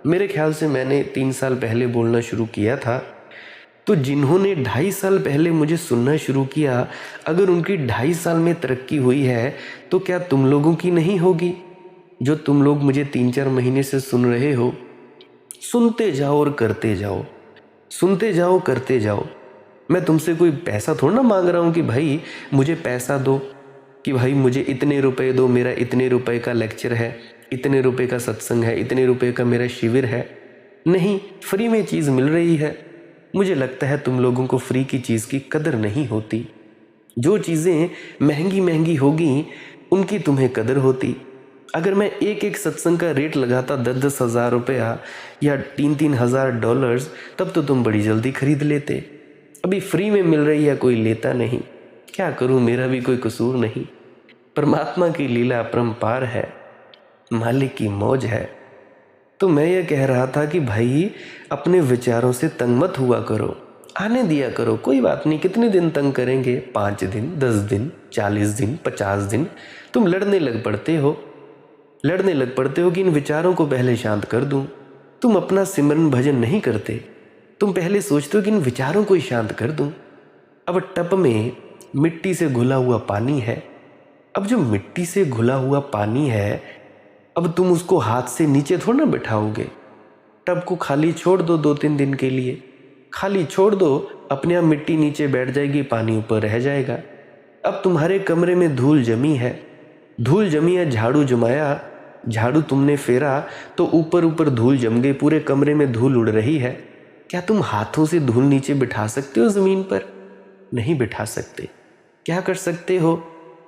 Speaker 1: मेरे ख्याल से मैंने 3 साल पहले बोलना शुरू किया था, तो जिन्होंने 2.5 साल पहले मुझे सुनना शुरू किया, अगर उनकी 2.5 साल में तरक्की हुई है तो क्या तुम लोगों की नहीं होगी? जो तुम लोग मुझे 3-4 महीने से सुन रहे हो, सुनते जाओ और करते जाओ। सुनते जाओ, करते जाओ। मैं तुमसे कोई पैसा थोड़ा ना मांग रहा हूँ कि भाई मुझे पैसा दो, कि भाई मुझे इतने रुपए दो, मेरा इतने रुपए का लेक्चर है, इतने रुपए का सत्संग है, इतने रुपए का मेरा शिविर है। नहीं, फ्री में चीज़ मिल रही है। मुझे लगता है तुम लोगों को फ्री की चीज़ की कदर नहीं होती। जो चीज़ें महंगी महंगी होगी उनकी तुम्हें कदर होती। अगर मैं एक एक सत्संग का रेट लगाता 10-10 हज़ार रुपया या 3-3 हज़ार डॉलर्स, तब तो तुम बड़ी जल्दी खरीद लेते। अभी फ्री में मिल रही है, कोई लेता नहीं। क्या करूं, मेरा भी कोई कसूर नहीं। परमात्मा की लीला अपरंपार है, मालिक की मौज है। तो मैं ये कह रहा था कि भाई अपने विचारों से तंग मत हुआ करो, आने दिया करो। कोई बात नहीं, कितने दिन तंग करेंगे? 5 दिन, 10 दिन, 40 दिन, 50 दिन। तुम लड़ने लग पड़ते हो कि इन विचारों को पहले शांत कर दूं। तुम अपना सिमरन भजन नहीं करते, तुम पहले सोचते हो कि इन विचारों को ही शांत कर दूं। अब टब में मिट्टी से घुला हुआ पानी है। अब जो मिट्टी से घुला हुआ पानी है, अब तुम उसको हाथ से नीचे थोड़ा ना बिठाओगे। टब को खाली छोड़ दो 2-3 दिन के लिए, खाली छोड़ दो, अपने आप मिट्टी नीचे बैठ जाएगी, पानी ऊपर रह जाएगा। अब तुम्हारे कमरे में धूल जमी है, झाड़ू जमाया, झाड़ू तुमने फेरा तो ऊपर ऊपर धूल जम गई, पूरे कमरे में धूल उड़ रही है। क्या तुम हाथों से धूल नीचे बिठा सकते हो ज़मीन पर? नहीं बिठा सकते। क्या कर सकते हो?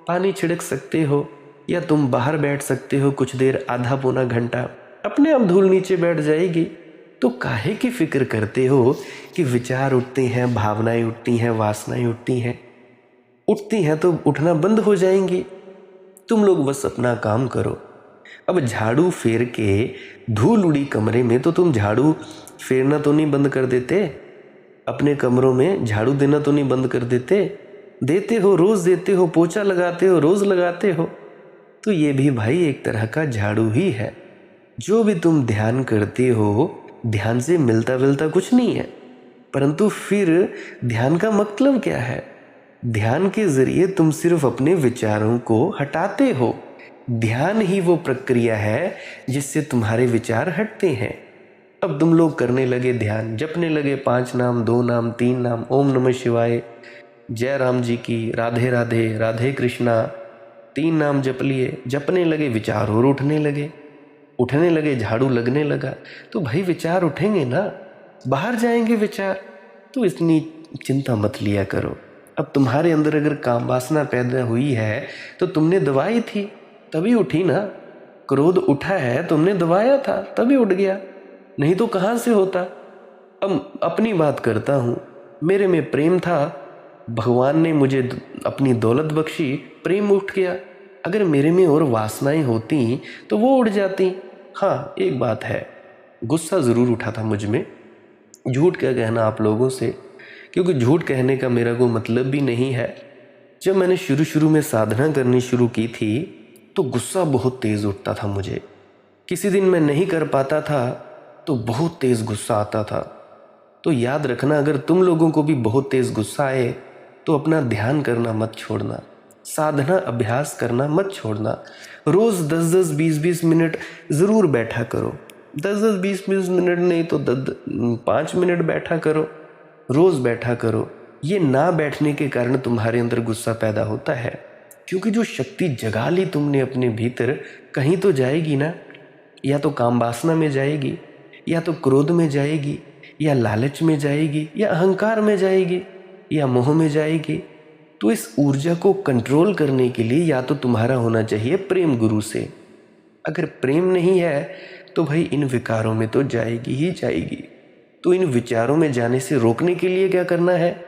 Speaker 1: पानी छिड़क सकते हो, या तुम बाहर बैठ सकते हो कुछ देर, आधा पौना घंटा, अपने आप धूल नीचे बैठ जाएगी। तो काहे की फिक्र करते हो कि विचार उठते हैं, भावनाएं उठती हैं, वासनाएं उठती हैं तो उठना बंद हो जाएंगी। तुम लोग बस अपना काम करो। अब झाड़ू फेर के धूल उड़ी कमरे में, तो तुम झाड़ू फेरना तो नहीं बंद कर देते? अपने कमरों में झाड़ू देना तो नहीं बंद कर देते? देते हो, रोज़ देते हो। पोछा लगाते हो, रोज़ लगाते हो। तो ये भी भाई एक तरह का झाड़ू ही है। जो भी तुम ध्यान करते हो, ध्यान से मिलता विलता कुछ नहीं है। परंतु फिर ध्यान का मतलब क्या है? ध्यान के जरिए तुम सिर्फ अपने विचारों को हटाते हो। ध्यान ही वो प्रक्रिया है जिससे तुम्हारे विचार हटते हैं। अब तुम लोग करने लगे ध्यान, जपने लगे 5 नाम, 2 नाम, 3 नाम, ओम नमः शिवाय, जय राम जी की, राधे राधे, राधे कृष्णा, 3 नाम जप लिए, जपने लगे, विचार और उठने लगे, झाड़ू लगने लगा। तो भाई विचार उठेंगे ना, बाहर जाएंगे विचार। तो इतनी चिंता मत लिया करो। अब तुम्हारे अंदर अगर काम वासना पैदा हुई है तो तुमने दवाई थी तभी उठी ना। क्रोध उठा है, तुमने दबाया था तभी उठ गया, नहीं तो कहाँ से होता। अब अपनी बात करता हूँ, मेरे में प्रेम था, भगवान ने मुझे अपनी दौलत बख्शी, प्रेम उठ गया। अगर मेरे में और वासनाएं होती तो वो उड़ जाती। हाँ, एक बात है, गुस्सा ज़रूर उठा था मुझ में। झूठ क्या कहना आप लोगों से, क्योंकि झूठ कहने का मेरा कोई मतलब भी नहीं है। जब मैंने शुरू में साधना करनी शुरू की थी तो गुस्सा बहुत तेज़ उठता था मुझे। किसी दिन मैं नहीं कर पाता था तो बहुत तेज़ गुस्सा आता था। तो याद रखना, अगर तुम लोगों को भी बहुत तेज़ गुस्सा आए तो अपना ध्यान करना मत छोड़ना, साधना अभ्यास करना मत छोड़ना। रोज़ 10-10, 20-20 मिनट ज़रूर बैठा करो। 10-10, 20-20 मिनट नहीं तो 5 मिनट बैठा करो, रोज़ बैठा करो। ये ना बैठने के कारण तुम्हारे अंदर गुस्सा पैदा होता है, क्योंकि जो शक्ति जगा ली तुमने अपने भीतर, कहीं तो जाएगी ना। या तो काम वासना में जाएगी, या तो क्रोध में जाएगी, या लालच में जाएगी, या अहंकार में जाएगी, या मोह में जाएगी। तो इस ऊर्जा को कंट्रोल करने के लिए या तो तुम्हारा होना चाहिए प्रेम गुरु से। अगर प्रेम नहीं है तो भाई इन विकारों में तो जाएगी ही जाएगी। तो इन विचारों में जाने से रोकने के लिए क्या करना है?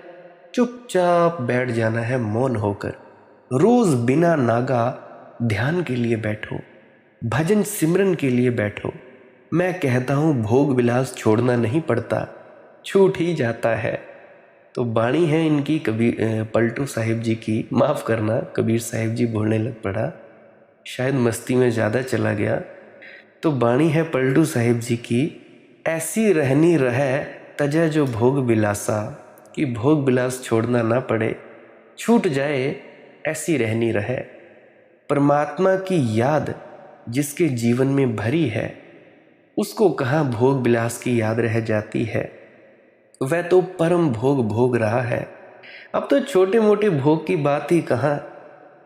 Speaker 1: चुपचाप बैठ जाना है मौन होकर। रोज बिना नागा ध्यान के लिए बैठो, भजन सिमरन के लिए बैठो। मैं कहता हूँ भोग विलास छोड़ना नहीं पड़ता, छूट ही जाता है। तो बाणी है इनकी कबीर पलटू साहिब जी की, माफ़ करना कबीर साहिब जी बोलने लग पड़ा, शायद मस्ती में ज़्यादा चला गया। तो बाणी है पलटू साहिब जी की, ऐसी रहनी रहे तजा जो भोग विलासा, कि भोग विलास छोड़ना ना पड़े, छूट जाए ऐसी रहनी रहे। परमात्मा की याद जिसके जीवन में भरी है, उसको कहाँ भोग विलास की याद रह जाती है। वह तो परम भोग भोग रहा है। अब तो छोटे मोटे भोग की बात ही कहाँ,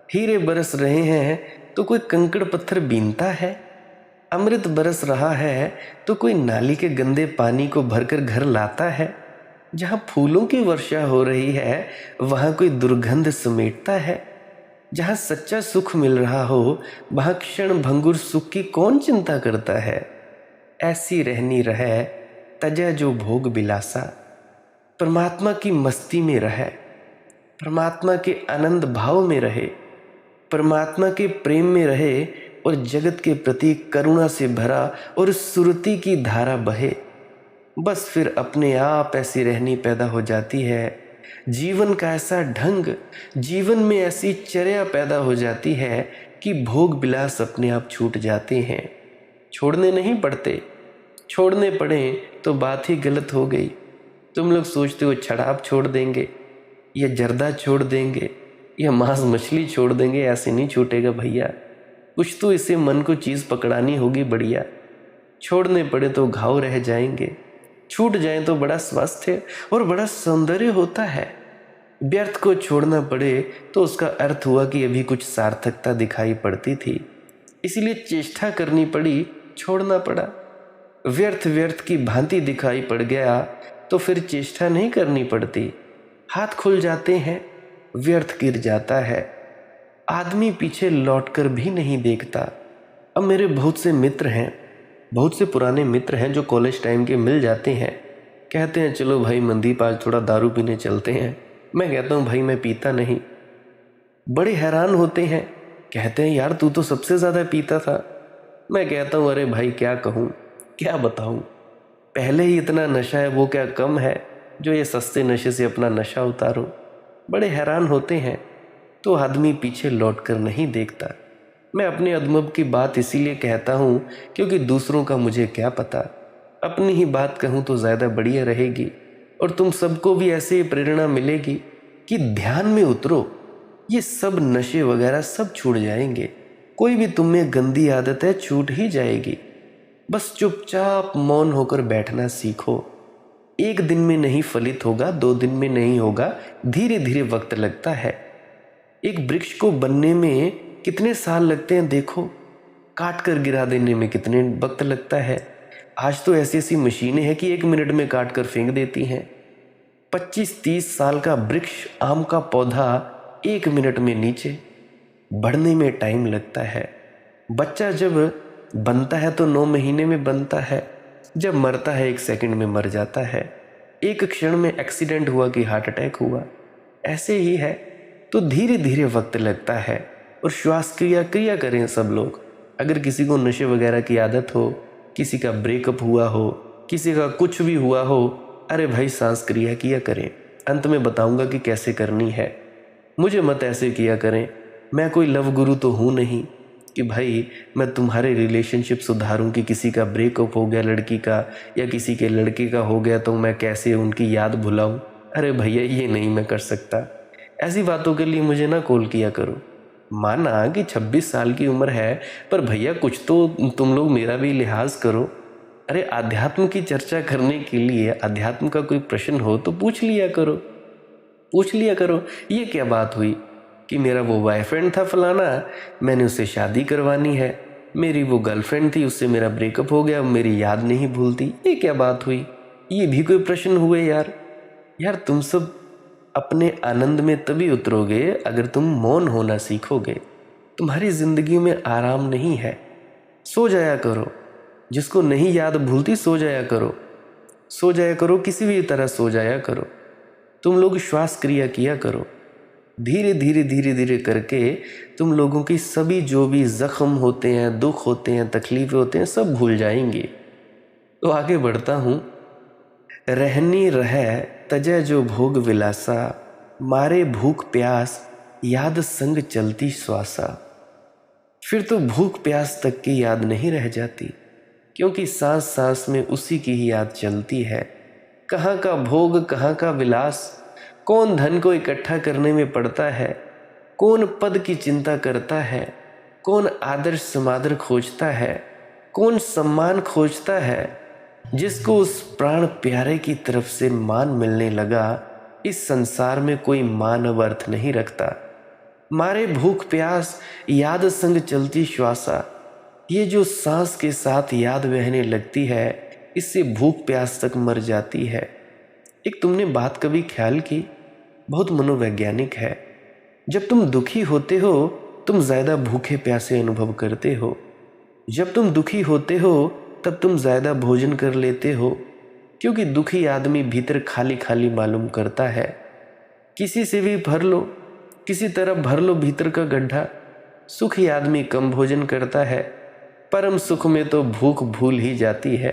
Speaker 1: हीरे बरस रहे हैं तो कोई कंकड़ पत्थर बीनता है, अमृत बरस रहा है तो कोई नाली के गंदे पानी को भरकर घर लाता है, जहाँ फूलों की वर्षा हो रही है वहाँ कोई दुर्गंध समेटता है, जहाँ सच्चा सुख मिल रहा हो वहाँ क्षण भंगुर सुख की कौन चिंता करता है। ऐसी रहनी रहे तजा जो भोग बिलासा, परमात्मा की मस्ती में रहे, परमात्मा के आनंद भाव में रहे, परमात्मा के प्रेम में रहे और जगत के प्रति करुणा से भरा और सुरती की धारा बहे। बस फिर अपने आप ऐसी रहनी पैदा हो जाती है, जीवन का ऐसा ढंग, जीवन में ऐसी चर्या पैदा हो जाती है कि भोग विलास अपने आप छूट जाते हैं। छोड़ने नहीं पड़ते, छोड़ने पड़े तो बात ही गलत हो गई। तुम लोग सोचते हो शराब छोड़ देंगे या जर्दा छोड़ देंगे या मांस मछली छोड़ देंगे, ऐसे नहीं छूटेगा भैया। कुछ तो इसे मन को चीज़ पकड़ानी होगी बढ़िया। छोड़ने पड़े तो घाव रह जाएंगे, छूट जाए तो बड़ा स्वास्थ्य और बड़ा सौंदर्य होता है। व्यर्थ को छोड़ना पड़े तो उसका अर्थ हुआ कि अभी कुछ सार्थकता दिखाई पड़ती थी, इसीलिए चेष्टा करनी पड़ी, छोड़ना पड़ा। व्यर्थ व्यर्थ की भांति दिखाई पड़ गया तो फिर चेष्टा नहीं करनी पड़ती, हाथ खुल जाते हैं, व्यर्थ गिर जाता है, आदमी पीछे लौटकर भी नहीं देखता। अब मेरे बहुत से मित्र हैं, बहुत से पुराने मित्र हैं जो कॉलेज टाइम के मिल जाते हैं, कहते हैं चलो भाई मनदीप आज थोड़ा दारू पीने चलते हैं। मैं कहता हूँ भाई मैं पीता नहीं। बड़े हैरान होते हैं, कहते हैं यार तू तो सबसे ज़्यादा पीता था। मैं कहता हूँ अरे भाई क्या कहूँ, क्या बताऊँ, पहले ही इतना नशा है, वो क्या कम है जो ये सस्ते नशे से अपना नशा उतारूँ। बड़े हैरान होते हैं। तो आदमी पीछे लौट कर नहीं देखता। मैं अपने अदमब की बात इसीलिए कहता हूँ क्योंकि दूसरों का मुझे क्या पता, अपनी ही बात कहूँ तो ज़्यादा बढ़िया रहेगी और तुम सबको भी ऐसे ही प्रेरणा मिलेगी कि ध्यान में उतरो, ये सब नशे वगैरह सब छूट जाएंगे। कोई भी तुम में गंदी आदत है छूट ही जाएगी। बस चुपचाप मौन होकर बैठना सीखो। एक दिन में नहीं फलित होगा, 2 दिन में नहीं होगा, धीरे धीरे वक्त लगता है। एक वृक्ष को बनने में कितने साल लगते हैं देखो, काट कर गिरा देने में कितने वक्त लगता है। आज तो ऐसी ऐसी मशीनें हैं कि 1 मिनट में काट कर फेंक देती हैं। 25-30 साल का वृक्ष, आम का पौधा 1 मिनट में नीचे, बढ़ने में टाइम लगता है। बच्चा जब बनता है तो 9 महीने में बनता है, जब मरता है 1 सेकंड में मर जाता है। एक क्षण में एक्सीडेंट हुआ कि हार्ट अटैक हुआ। ऐसे ही है, तो धीरे धीरे वक्त लगता है। और श्वास क्रिया करें सब लोग। अगर किसी को नशे वगैरह की आदत हो, किसी का ब्रेकअप हुआ हो, किसी का कुछ भी हुआ हो, अरे भाई सांस क्रिया किया करें। अंत में बताऊंगा कि कैसे करनी है, मुझे मत ऐसे किया करें। मैं कोई लव गुरु तो हूँ नहीं कि भाई मैं तुम्हारे रिलेशनशिप सुधारूं कि किसी का ब्रेकअप हो गया लड़की का या किसी के लड़के का हो गया तो मैं कैसे उनकी याद भुलाऊं। अरे भैया ये नहीं मैं कर सकता। ऐसी बातों के लिए मुझे ना कॉल किया करो। माना कि 26 साल की उम्र है, पर भैया कुछ तो तुम लोग मेरा भी लिहाज करो। अरे आध्यात्म की चर्चा करने के लिए अध्यात्म का कोई प्रश्न हो तो पूछ लिया करो, पूछ लिया करो। ये क्या बात हुई कि मेरा वो बॉयफ्रेंड था फलाना, मैंने उससे शादी करवानी है, मेरी वो गर्लफ्रेंड थी उससे मेरा ब्रेकअप हो गया, मेरी याद नहीं भूलती, ये क्या बात हुई। ये भी कोई प्रश्न हुए यार। यार तुम सब अपने आनंद में तभी उतरोगे अगर तुम मौन होना सीखोगे। तुम्हारी जिंदगी में आराम नहीं है, सो जाया करो। जिसको नहीं याद भूलती सो जाया करो, सो जाया करो, किसी भी तरह सो जाया करो। तुम लोग श्वास क्रिया किया करो। धीरे धीरे धीरे धीरे करके तुम लोगों की सभी जो भी जख्म होते हैं, दुख होते हैं, तकलीफें होते हैं, सब भूल जाएंगे। तो आगे बढ़ता हूँ। रहनी रहे तजय जो भोग विलासा, मारे भूख प्यास याद संग चलती श्वासा। फिर तो भूख प्यास तक की याद नहीं रह जाती, क्योंकि सांस सांस में उसी की ही याद चलती है। कहाँ का भोग, कहाँ का विलास, कौन धन को इकट्ठा करने में पड़ता है, कौन पद की चिंता करता है, कौन आदर्श समादर खोजता है, कौन सम्मान खोजता है, जिसको उस प्राण प्यारे की तरफ से मान मिलने लगा, इस संसार में कोई मान अब अर्थ नहीं रखता। मारे भूख प्यास याद संग चलती श्वासा, ये जो सांस के साथ याद बहने लगती है, इससे भूख प्यास तक मर जाती है। एक तुमने बात कभी ख्याल की, बहुत मनोवैज्ञानिक है। जब तुम दुखी होते हो तुम ज़्यादा भूखे प्यासे अनुभव करते हो। जब तुम दुखी होते हो तब तुम ज़्यादा भोजन कर लेते हो, क्योंकि दुखी आदमी भीतर खाली खाली मालूम करता है। किसी से भी भर लो, किसी तरह भर लो भीतर का गड्ढा। सुखी आदमी कम भोजन करता है, परम सुख में तो भूख भूल ही जाती है।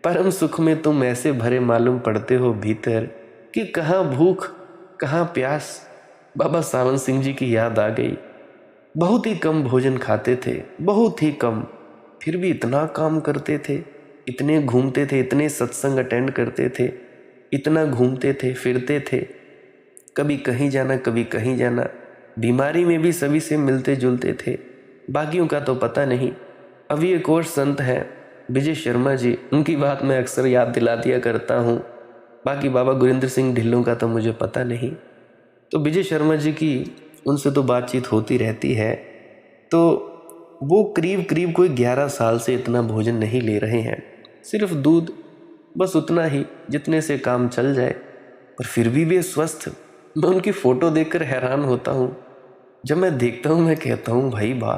Speaker 1: परम सुख में तुम ऐसे भरे मालूम पड़ते हो भीतर कि कहाँ भूख कहाँ प्यास। बाबा सावंत सिंह जी की याद आ गई। बहुत ही कम भोजन खाते थे, बहुत ही कम, फिर भी इतना काम करते थे, इतने घूमते थे, इतने सत्संग अटेंड करते थे, इतना घूमते थे फिरते थे, कभी कहीं जाना कभी कहीं जाना। बीमारी में भी सभी से मिलते जुलते थे, बाकियों का तो पता नहीं। अभी एक और संत हैं विजय शर्मा जी, उनकी बात मैं अक्सर याद दिला दिया करता हूँ। बाकी बाबा गुरिंदर सिंह ढिल्लों का तो मुझे पता नहीं। तो विजय शर्मा जी की उनसे तो बातचीत होती रहती है। तो वो करीब करीब कोई 11 साल से इतना भोजन नहीं ले रहे हैं, सिर्फ दूध, बस उतना ही जितने से काम चल जाए, पर फिर भी वे स्वस्थ। मैं उनकी फ़ोटो देखकर हैरान होता हूँ। जब मैं देखता हूँ मैं कहता हूँ भाई वाह,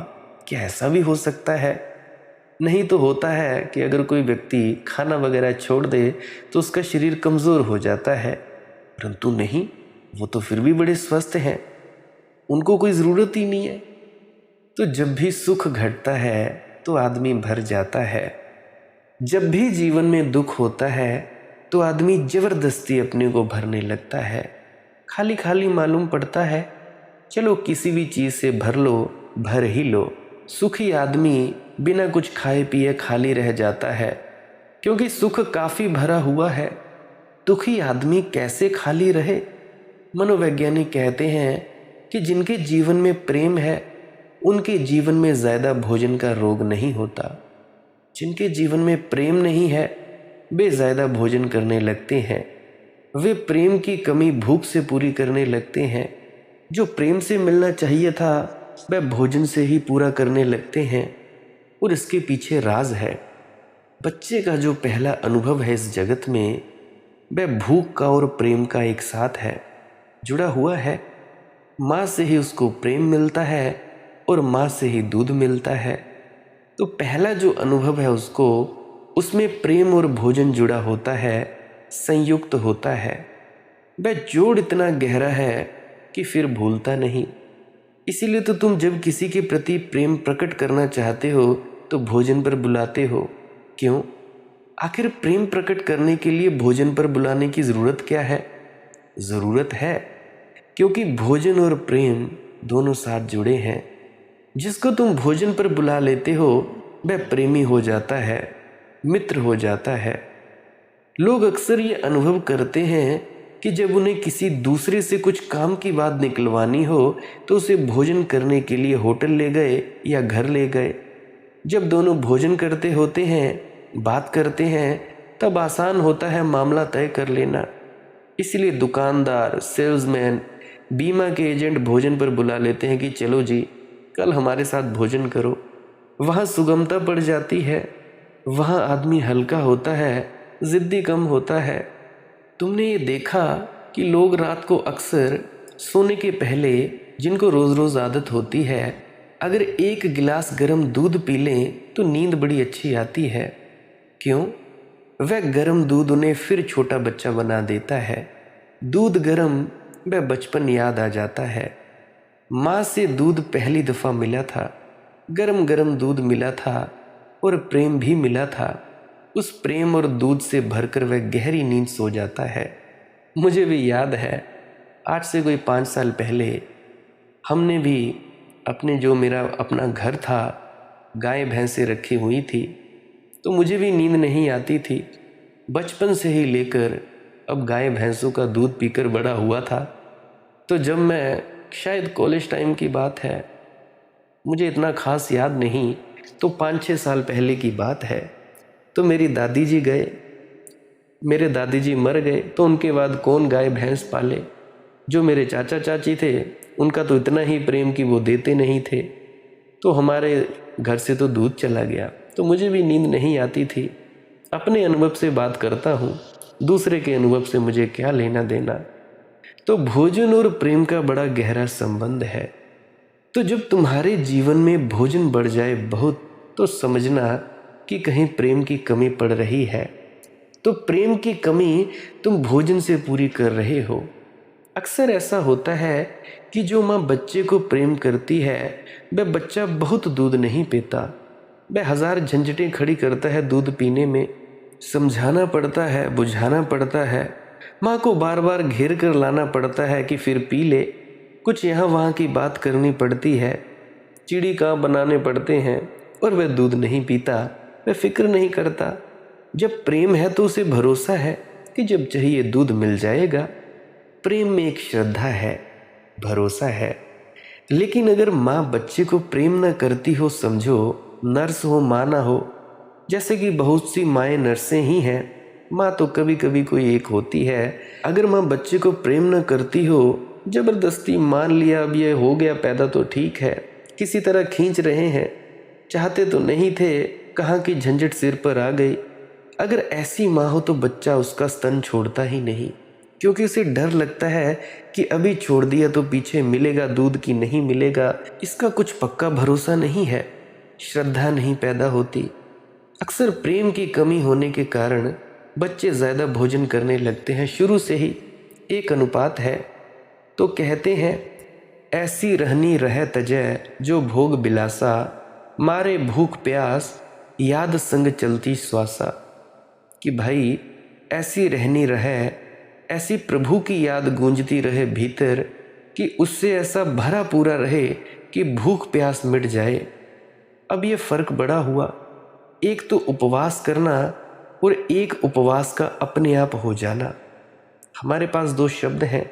Speaker 1: क्या ऐसा भी हो सकता है। नहीं तो होता है कि अगर कोई व्यक्ति खाना वगैरह छोड़ दे तो उसका शरीर कमज़ोर हो जाता है, परंतु नहीं, वो तो फिर भी बड़े स्वस्थ हैं, उनको कोई ज़रूरत ही नहीं है। तो जब भी सुख घटता है तो आदमी भर जाता है, जब भी जीवन में दुख होता है तो आदमी ज़बरदस्ती अपने को भरने लगता है, खाली खाली मालूम पड़ता है। चलो किसी भी चीज़ से भर लो, भर ही लो। सुखी आदमी बिना कुछ खाए पिए खाली रह जाता है, क्योंकि सुख काफ़ी भरा हुआ है। दुखी आदमी कैसे खाली रहे। मनोवैज्ञानिक कहते हैं कि जिनके जीवन में प्रेम है उनके जीवन में ज़्यादा भोजन का रोग नहीं होता। जिनके जीवन में प्रेम नहीं है वे ज़्यादा भोजन करने लगते हैं, वे प्रेम की कमी भूख से पूरी करने लगते हैं। जो प्रेम से मिलना चाहिए था वह भोजन से ही पूरा करने लगते हैं। और इसके पीछे राज है। बच्चे का जो पहला अनुभव है इस जगत में, वह भूख का और प्रेम का एक साथ है, जुड़ा हुआ है। माँ से ही उसको प्रेम मिलता है और माँ से ही दूध मिलता है। तो पहला जो अनुभव है उसको, उसमें प्रेम और भोजन जुड़ा होता है, संयुक्त होता है। वह जोड़ इतना गहरा है कि फिर भूलता नहीं। इसीलिए तो तुम जब किसी के प्रति प्रेम प्रकट करना चाहते हो तो भोजन पर बुलाते हो। क्यों? आखिर प्रेम प्रकट करने के लिए भोजन पर बुलाने की ज़रूरत क्या है? ज़रूरत है क्योंकि भोजन और प्रेम दोनों साथ जुड़े हैं। जिसको तुम भोजन पर बुला लेते हो वह प्रेमी हो जाता है, मित्र हो जाता है। लोग अक्सर ये अनुभव करते हैं कि जब उन्हें किसी दूसरे से कुछ काम की बात निकलवानी हो तो उसे भोजन करने के लिए होटल ले गए या घर ले गए। जब दोनों भोजन करते होते हैं, बात करते हैं, तब आसान होता है मामला तय कर लेना। इसलिए दुकानदार, सेल्समैन, बीमा के एजेंट भोजन पर बुला लेते हैं कि चलो जी कल हमारे साथ भोजन करो। वहाँ सुगमता बढ़ जाती है, वहाँ आदमी हल्का होता है, ज़िद्दी कम होता है। तुमने ये देखा कि लोग रात को अक्सर सोने के पहले, जिनको रोज़ रोज़ आदत होती है, अगर एक गिलास गर्म दूध पी लें तो नींद बड़ी अच्छी आती है। क्यों? वह गर्म दूध उन्हें फिर छोटा बच्चा बना देता है। दूध गर्म, वह बचपन याद आ जाता है। माँ से दूध पहली दफ़ा मिला था, गरम गरम दूध मिला था और प्रेम भी मिला था। उस प्रेम और दूध से भरकर वह गहरी नींद सो जाता है। मुझे भी याद है, आज से कोई 5 साल पहले हमने भी अपने, जो मेरा अपना घर था, गाय भैंसें रखी हुई थी, तो मुझे भी नींद नहीं आती थी। बचपन से ही लेकर अब गाय भैंसों का दूध पीकर बड़ा हुआ था। तो जब मैं, शायद कॉलेज टाइम की बात है, मुझे इतना खास याद नहीं, तो 5-6 साल पहले की बात है, तो मेरी दादी जी गए, मेरे दादी जी मर गए, तो उनके बाद कौन गाय भैंस पाले। जो मेरे चाचा चाची थे उनका तो इतना ही प्रेम कि वो देते नहीं थे, तो हमारे घर से तो दूध चला गया। तो मुझे भी नींद नहीं आती थी। अपने अनुभव से बात करता हूँ, दूसरे के अनुभव से मुझे क्या लेना देना। तो भोजन और प्रेम का बड़ा गहरा संबंध है। तो जब तुम्हारे जीवन में भोजन बढ़ जाए बहुत, तो समझना कि कहीं प्रेम की कमी पड़ रही है। तो प्रेम की कमी तुम भोजन से पूरी कर रहे हो। अक्सर ऐसा होता है कि जो माँ बच्चे को प्रेम करती है, वह बच्चा बहुत दूध नहीं पीता। वह हजार झंझटें खड़ी करता है दूध पीने में। समझाना पड़ता है, बुझाना पड़ता है, माँ को बार बार घेर कर लाना पड़ता है कि फिर पी ले। कुछ यहाँ वहाँ की बात करनी पड़ती है, चिड़ी काँव बनाने पड़ते हैं, और वह दूध नहीं पीता, वह फिक्र नहीं करता। जब प्रेम है तो उसे भरोसा है कि जब चाहिए दूध मिल जाएगा। प्रेम में एक श्रद्धा है, भरोसा है। लेकिन अगर माँ बच्चे को प्रेम न करती हो, समझो नर्स हो, माँ ना हो, जैसे कि बहुत सी माएँ नर्सें ही हैं, माँ तो कभी कभी कोई एक होती है। अगर माँ बच्चे को प्रेम न करती हो, जबरदस्ती मान लिया अब ये हो गया पैदा तो ठीक है, किसी तरह खींच रहे हैं, चाहते तो नहीं थे, कहाँ की झंझट सिर पर आ गई। अगर ऐसी माँ हो तो बच्चा उसका स्तन छोड़ता ही नहीं, क्योंकि उसे डर लगता है कि अभी छोड़ दिया तो पीछे मिलेगा दूध की नहीं मिलेगा। इसका कुछ पक्का भरोसा नहीं है, श्रद्धा नहीं पैदा होती। अक्सर प्रेम की कमी होने के कारण बच्चे ज़्यादा भोजन करने लगते हैं। शुरू से ही एक अनुपात है, तो कहते हैं ऐसी रहनी रह तजय जो भोग बिलासा, मारे भूख प्यास याद संग चलती श्वासा। कि भाई ऐसी रहनी रहे, ऐसी प्रभु की याद गूंजती रहे भीतर, कि उससे ऐसा भरा पूरा रहे कि भूख प्यास मिट जाए। अब ये फ़र्क बड़ा हुआ, एक तो उपवास करना और एक उपवास का अपने आप हो जाना। हमारे पास दो शब्द हैं,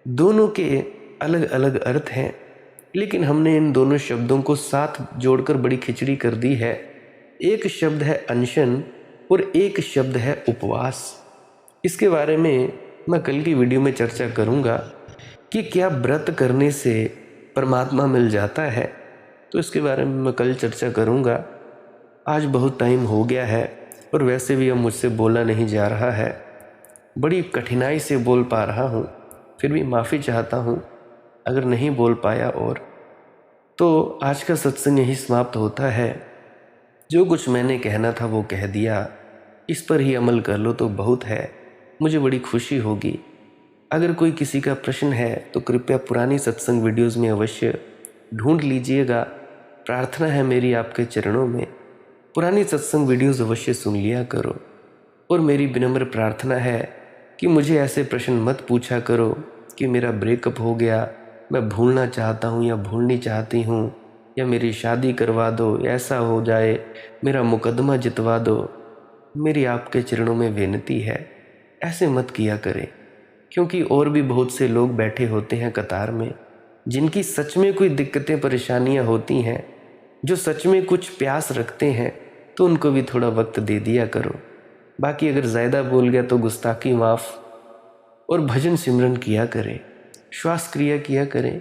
Speaker 1: दोनों के अलग अलग अर्थ हैं, लेकिन हमने इन दोनों शब्दों को साथ जोड़कर बड़ी खिचड़ी कर दी है। एक शब्द है अनशन और एक शब्द है उपवास। इसके बारे में मैं कल की वीडियो में चर्चा करूंगा कि क्या व्रत करने से परमात्मा मिल जाता है, तो इसके बारे में मैं कल चर्चा करूंगा। आज बहुत टाइम हो गया है और वैसे भी अब मुझसे बोला नहीं जा रहा है, बड़ी कठिनाई से बोल पा रहा हूँ, फिर भी माफ़ी चाहता हूँ अगर नहीं बोल पाया। और तो आज का सत्संग यही समाप्त होता है। जो कुछ मैंने कहना था वो कह दिया, इस पर ही अमल कर लो तो बहुत है, मुझे बड़ी खुशी होगी। अगर कोई किसी का प्रश्न है तो कृपया पुरानी सत्संग वीडियोज़ में अवश्य ढूंढ लीजिएगा। प्रार्थना है मेरी आपके चरणों में, पुरानी सत्संग वीडियोज़ अवश्य सुन लिया करो। और मेरी विनम्र प्रार्थना है कि मुझे ऐसे प्रश्न मत पूछा करो कि मेरा ब्रेकअप हो गया, मैं भूलना चाहता हूँ या भूलनी चाहती हूँ, या मेरी शादी करवा दो, ऐसा हो जाए, मेरा मुकदमा जितवा दो। मेरी आपके चरणों में विनती है, ऐसे मत किया करें, क्योंकि और भी बहुत से लोग बैठे होते हैं कतार में, जिनकी सच में कोई दिक्कतें परेशानियां होती हैं, जो सच में कुछ प्यास रखते हैं, तो उनको भी थोड़ा वक्त दे दिया करो। बाकी अगर ज़्यादा बोल गया तो गुस्ताखी माफ़। और भजन सिमरन किया करें, श्वास क्रिया किया करें।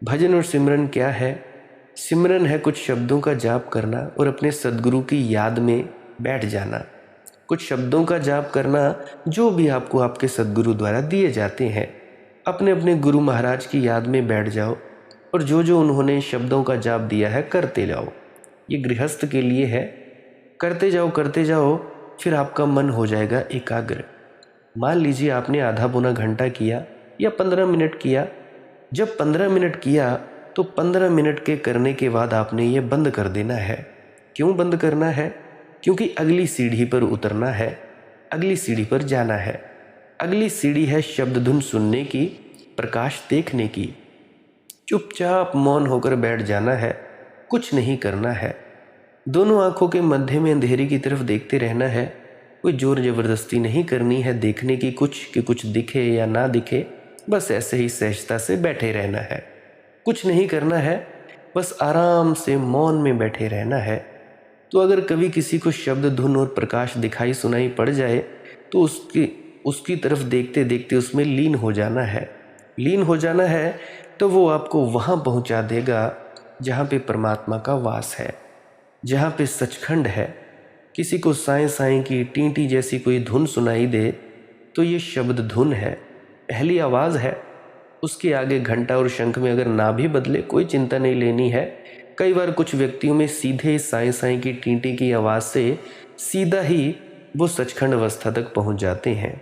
Speaker 1: भजन और सिमरन क्या है? सिमरन है कुछ शब्दों का जाप करना और अपने सद्गुरु की याद में बैठ जाना। कुछ शब्दों का जाप करना जो भी आपको आपके सद्गुरु द्वारा दिए जाते हैं। अपने अपने गुरु महाराज की याद में बैठ जाओ और जो जो उन्होंने शब्दों का जाप दिया है करते जाओ। ये गृहस्थ के लिए है, करते जाओ, फिर आपका मन हो जाएगा एकाग्र। मान लीजिए आपने आधा पौना घंटा किया या 15 मिनट किया। जब 15 मिनट किया तो 15 मिनट के करने के बाद आपने ये बंद कर देना है। क्यों बंद करना है? क्योंकि अगली सीढ़ी पर उतरना है, अगली सीढ़ी पर जाना है। अगली सीढ़ी है शब्द धुन सुनने की, प्रकाश देखने की। चुपचाप मौन होकर बैठ जाना है, कुछ नहीं करना है। दोनों आंखों के मध्य में अंधेरी की तरफ देखते रहना है। कोई जोर जबरदस्ती नहीं करनी है देखने की कुछ, कि कुछ दिखे या ना दिखे, बस ऐसे ही सहजता से बैठे रहना है। कुछ नहीं करना है, बस आराम से मौन में बैठे रहना है। तो अगर कभी किसी को शब्द, धुन और प्रकाश दिखाई सुनाई पड़ जाए तो उसकी तरफ देखते देखते उसमें लीन हो जाना है। लीन हो जाना है तो वो आपको वहाँ पहुँचा देगा जहाँ पे परमात्मा का वास है, जहाँ पे सचखंड है। किसी को साएं साएं की टींटी जैसी कोई धुन सुनाई दे तो ये शब्द धुन है, पहली आवाज़ है। उसके आगे घंटा और शंख में अगर ना भी बदले कोई चिंता नहीं लेनी है। कई बार कुछ व्यक्तियों में सीधे साएं साएं की टींटी की आवाज़ से सीधा ही वो सचखंड अवस्था तक पहुंच जाते हैं।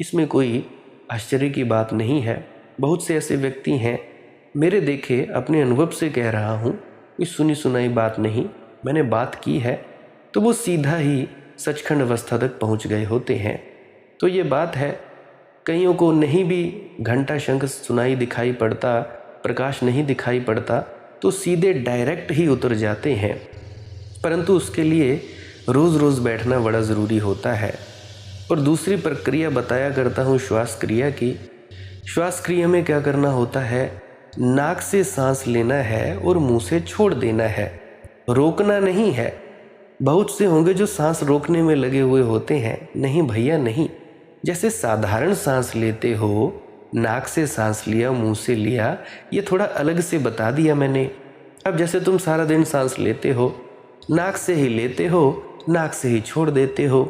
Speaker 1: इसमें कोई आश्चर्य की बात नहीं है। बहुत से ऐसे व्यक्ति हैं, मेरे देखे अपने अनुभव से कह रहा हूँ, कोई सुनी सुनाई बात नहीं, मैंने बात की है तो वो सीधा ही सचखंड अवस्था तक पहुँच गए होते हैं। तो ये बात है। कईयों को नहीं भी घंटा शंख सुनाई दिखाई पड़ता, प्रकाश नहीं दिखाई पड़ता, तो सीधे डायरेक्ट ही उतर जाते हैं। परंतु उसके लिए रोज़ रोज़ बैठना बड़ा ज़रूरी होता है। और दूसरी प्रक्रिया बताया करता हूँ श्वास क्रिया की। श्वास क्रिया में क्या करना होता है, नाक से सांस लेना है और मुंह से छोड़ देना है, रोकना नहीं है। बहुत से होंगे जो सांस रोकने में लगे हुए होते हैं। नहीं भैया नहीं, जैसे साधारण सांस लेते हो, नाक से सांस लिया, मुंह से लिया, ये थोड़ा अलग से बता दिया मैंने। अब जैसे तुम सारा दिन सांस लेते हो, नाक से ही लेते हो, नाक से ही छोड़ देते हो,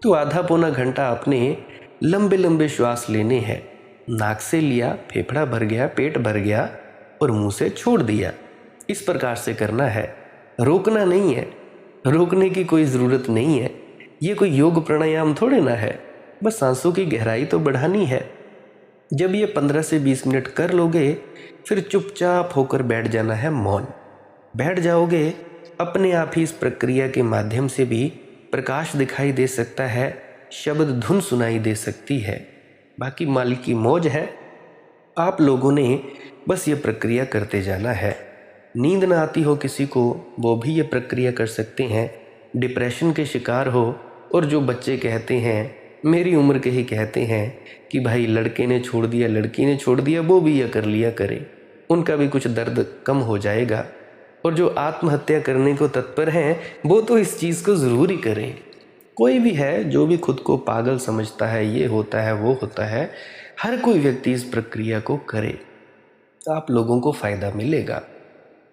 Speaker 1: तो आधा पौना घंटा आपने लंबे लंबे श्वास लेने हैं। नाक से लिया, फेफड़ा भर गया, पेट भर गया और मुंह से छोड़ दिया। इस प्रकार से करना है, रोकना नहीं है। रोकने की कोई ज़रूरत नहीं है। ये कोई योग प्राणायाम थोड़े ना है, बस सांसों की गहराई तो बढ़ानी है। जब ये 15 से 20 मिनट कर लोगे, फिर चुपचाप होकर बैठ जाना है, मौन बैठ जाओगे। अपने आप ही इस प्रक्रिया के माध्यम से भी प्रकाश दिखाई दे सकता है, शब्द धुन सुनाई दे सकती है। बाकी मालिक की मौज है। आप लोगों ने बस ये प्रक्रिया करते जाना है। नींद ना आती हो किसी को, वो भी ये प्रक्रिया कर सकते हैं। डिप्रेशन के शिकार हो, और जो बच्चे कहते हैं, मेरी उम्र के ही कहते हैं कि भाई लड़के ने छोड़ दिया, लड़की ने छोड़ दिया, वो भी यह कर लिया करे, उनका भी कुछ दर्द कम हो जाएगा। और जो आत्महत्या करने को तत्पर हैं, वो तो इस चीज़ को ज़रूर ही करें। कोई भी है जो भी खुद को पागल समझता है, ये होता है वो होता है, हर कोई व्यक्ति इस प्रक्रिया को करे तो आप लोगों को फ़ायदा मिलेगा।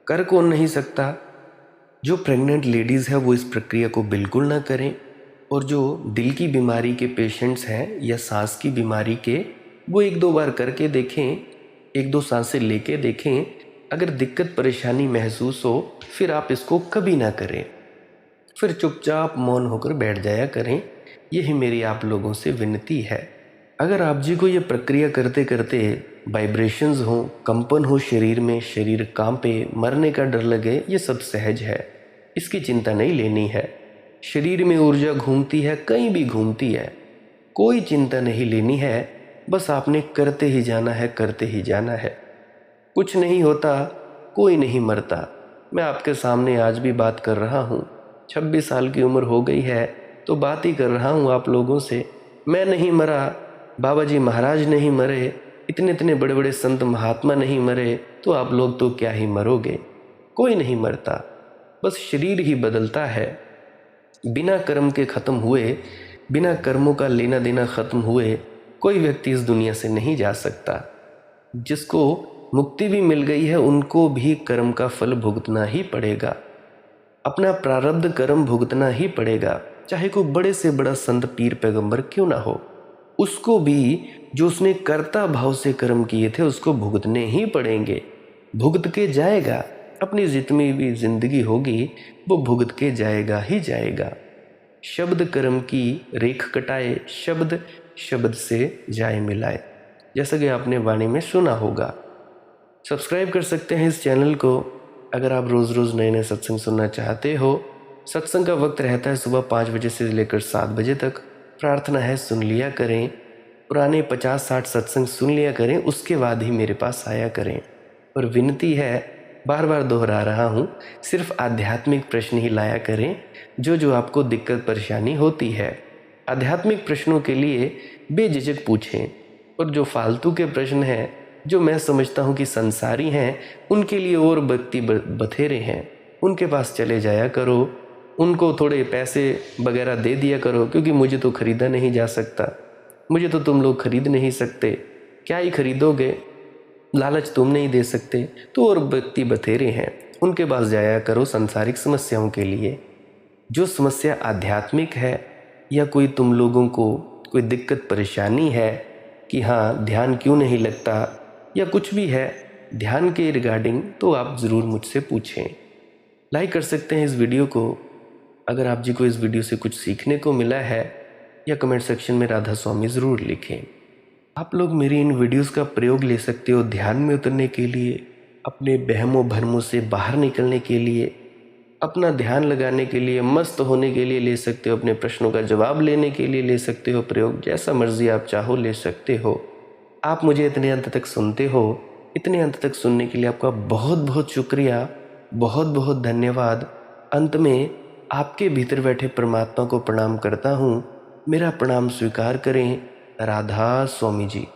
Speaker 1: कर कौन नहीं सकता? जो प्रेग्नेंट लेडीज़ है वो इस प्रक्रिया को बिल्कुल ना करें, और जो दिल की बीमारी के पेशेंट्स हैं या सांस की बीमारी के, वो 1-2 बार करके देखें, 1-2 सांसें लेके देखें। अगर दिक्कत परेशानी महसूस हो, फिर आप इसको कभी ना करें, फिर चुपचाप मौन होकर बैठ जाया करें। यही मेरी आप लोगों से विनती है। अगर आप जी को ये प्रक्रिया करते करते वाइब्रेशंस हो, कंपन हो शरीर में, शरीर कांपे, मरने का डर लगे, ये सब सहज है, इसकी चिंता नहीं लेनी है। शरीर में ऊर्जा घूमती है, कहीं भी घूमती है, कोई चिंता नहीं लेनी है। बस आपने करते ही जाना है, करते ही जाना है। कुछ नहीं होता, कोई नहीं मरता। मैं आपके सामने आज भी बात कर रहा हूँ, 26 साल की उम्र हो गई है तो बात ही कर रहा हूँ आप लोगों से। मैं नहीं मरा, बाबा जी महाराज नहीं मरे, इतने इतने बड़े बड़े संत महात्मा नहीं मरे, तो आप लोग तो क्या ही मरोगे। कोई नहीं मरता, बस शरीर ही बदलता है। बिना कर्म के ख़त्म हुए, बिना कर्मों का लेना देना ख़त्म हुए, कोई व्यक्ति इस दुनिया से नहीं जा सकता। जिसको मुक्ति भी मिल गई है, उनको भी कर्म का फल भुगतना ही पड़ेगा, अपना प्रारब्ध कर्म भुगतना ही पड़ेगा। चाहे कोई बड़े से बड़ा संत पीर पैगंबर क्यों ना हो, उसको भी जो उसने कर्ता भाव से कर्म किए थे उसको भुगतने ही पड़ेंगे। भुगत के जाएगा, अपनी जितनी भी जिंदगी होगी वो भुगत के जाएगा ही जाएगा। शब्द कर्म की रेख कटाए, शब्द शब्द से जाए मिलाए, जैसा कि आपने वाणी में सुना होगा। सब्सक्राइब कर सकते हैं इस चैनल को अगर आप रोज़ रोज़ नए नए सत्संग सुनना चाहते हो। सत्संग का वक्त रहता है सुबह 5 बजे से लेकर 7 बजे तक। प्रार्थना है सुन लिया करें, पुराने 50-60 सत्संग सुन लिया करें, उसके बाद ही मेरे पास आया करें। और विनती है, बार बार दोहरा रहा हूँ, सिर्फ आध्यात्मिक प्रश्न ही लाया करें, जो आपको दिक्कत परेशानी होती है। आध्यात्मिक प्रश्नों के लिए बेझिझक पूछें, और जो फालतू के प्रश्न हैं, जो मैं समझता हूँ कि संसारी हैं, उनके लिए और व्यक्ति बथेरे हैं, उनके पास चले जाया करो। उनको थोड़े पैसे वगैरह दे दिया करो, क्योंकि मुझे तो ख़रीदा नहीं जा सकता, मुझे तो तुम लोग खरीद नहीं सकते, क्या ही खरीदोगे, लालच तुम नहीं दे सकते। तो और व्यक्ति बथेरे हैं, उनके पास जाया करो सांसारिक समस्याओं के लिए। जो समस्या आध्यात्मिक है या कोई तुम लोगों को कोई दिक्कत परेशानी है कि हाँ ध्यान क्यों नहीं लगता या कुछ भी है ध्यान के रिगार्डिंग, तो आप ज़रूर मुझसे पूछें। लाइक कर सकते हैं इस वीडियो को अगर आप जी को इस वीडियो से कुछ सीखने को मिला है, या कमेंट सेक्शन में राधा स्वामी ज़रूर लिखें। आप लोग मेरी इन वीडियोस का प्रयोग ले सकते हो ध्यान में उतरने के लिए, अपने बहमों भरमों से बाहर निकलने के लिए, अपना ध्यान लगाने के लिए, मस्त होने के लिए ले सकते हो, अपने प्रश्नों का जवाब लेने के लिए ले सकते हो प्रयोग, जैसा मर्जी आप चाहो ले सकते हो। आप मुझे इतने अंत तक सुनते हो, इतने अंत तक सुनने के लिए आपका बहुत बहुत शुक्रिया, बहुत बहुत धन्यवाद। अंत में आपके भीतर बैठे परमात्मा को प्रणाम करता हूँ, मेरा प्रणाम स्वीकार करें। राधा स्वामी जी।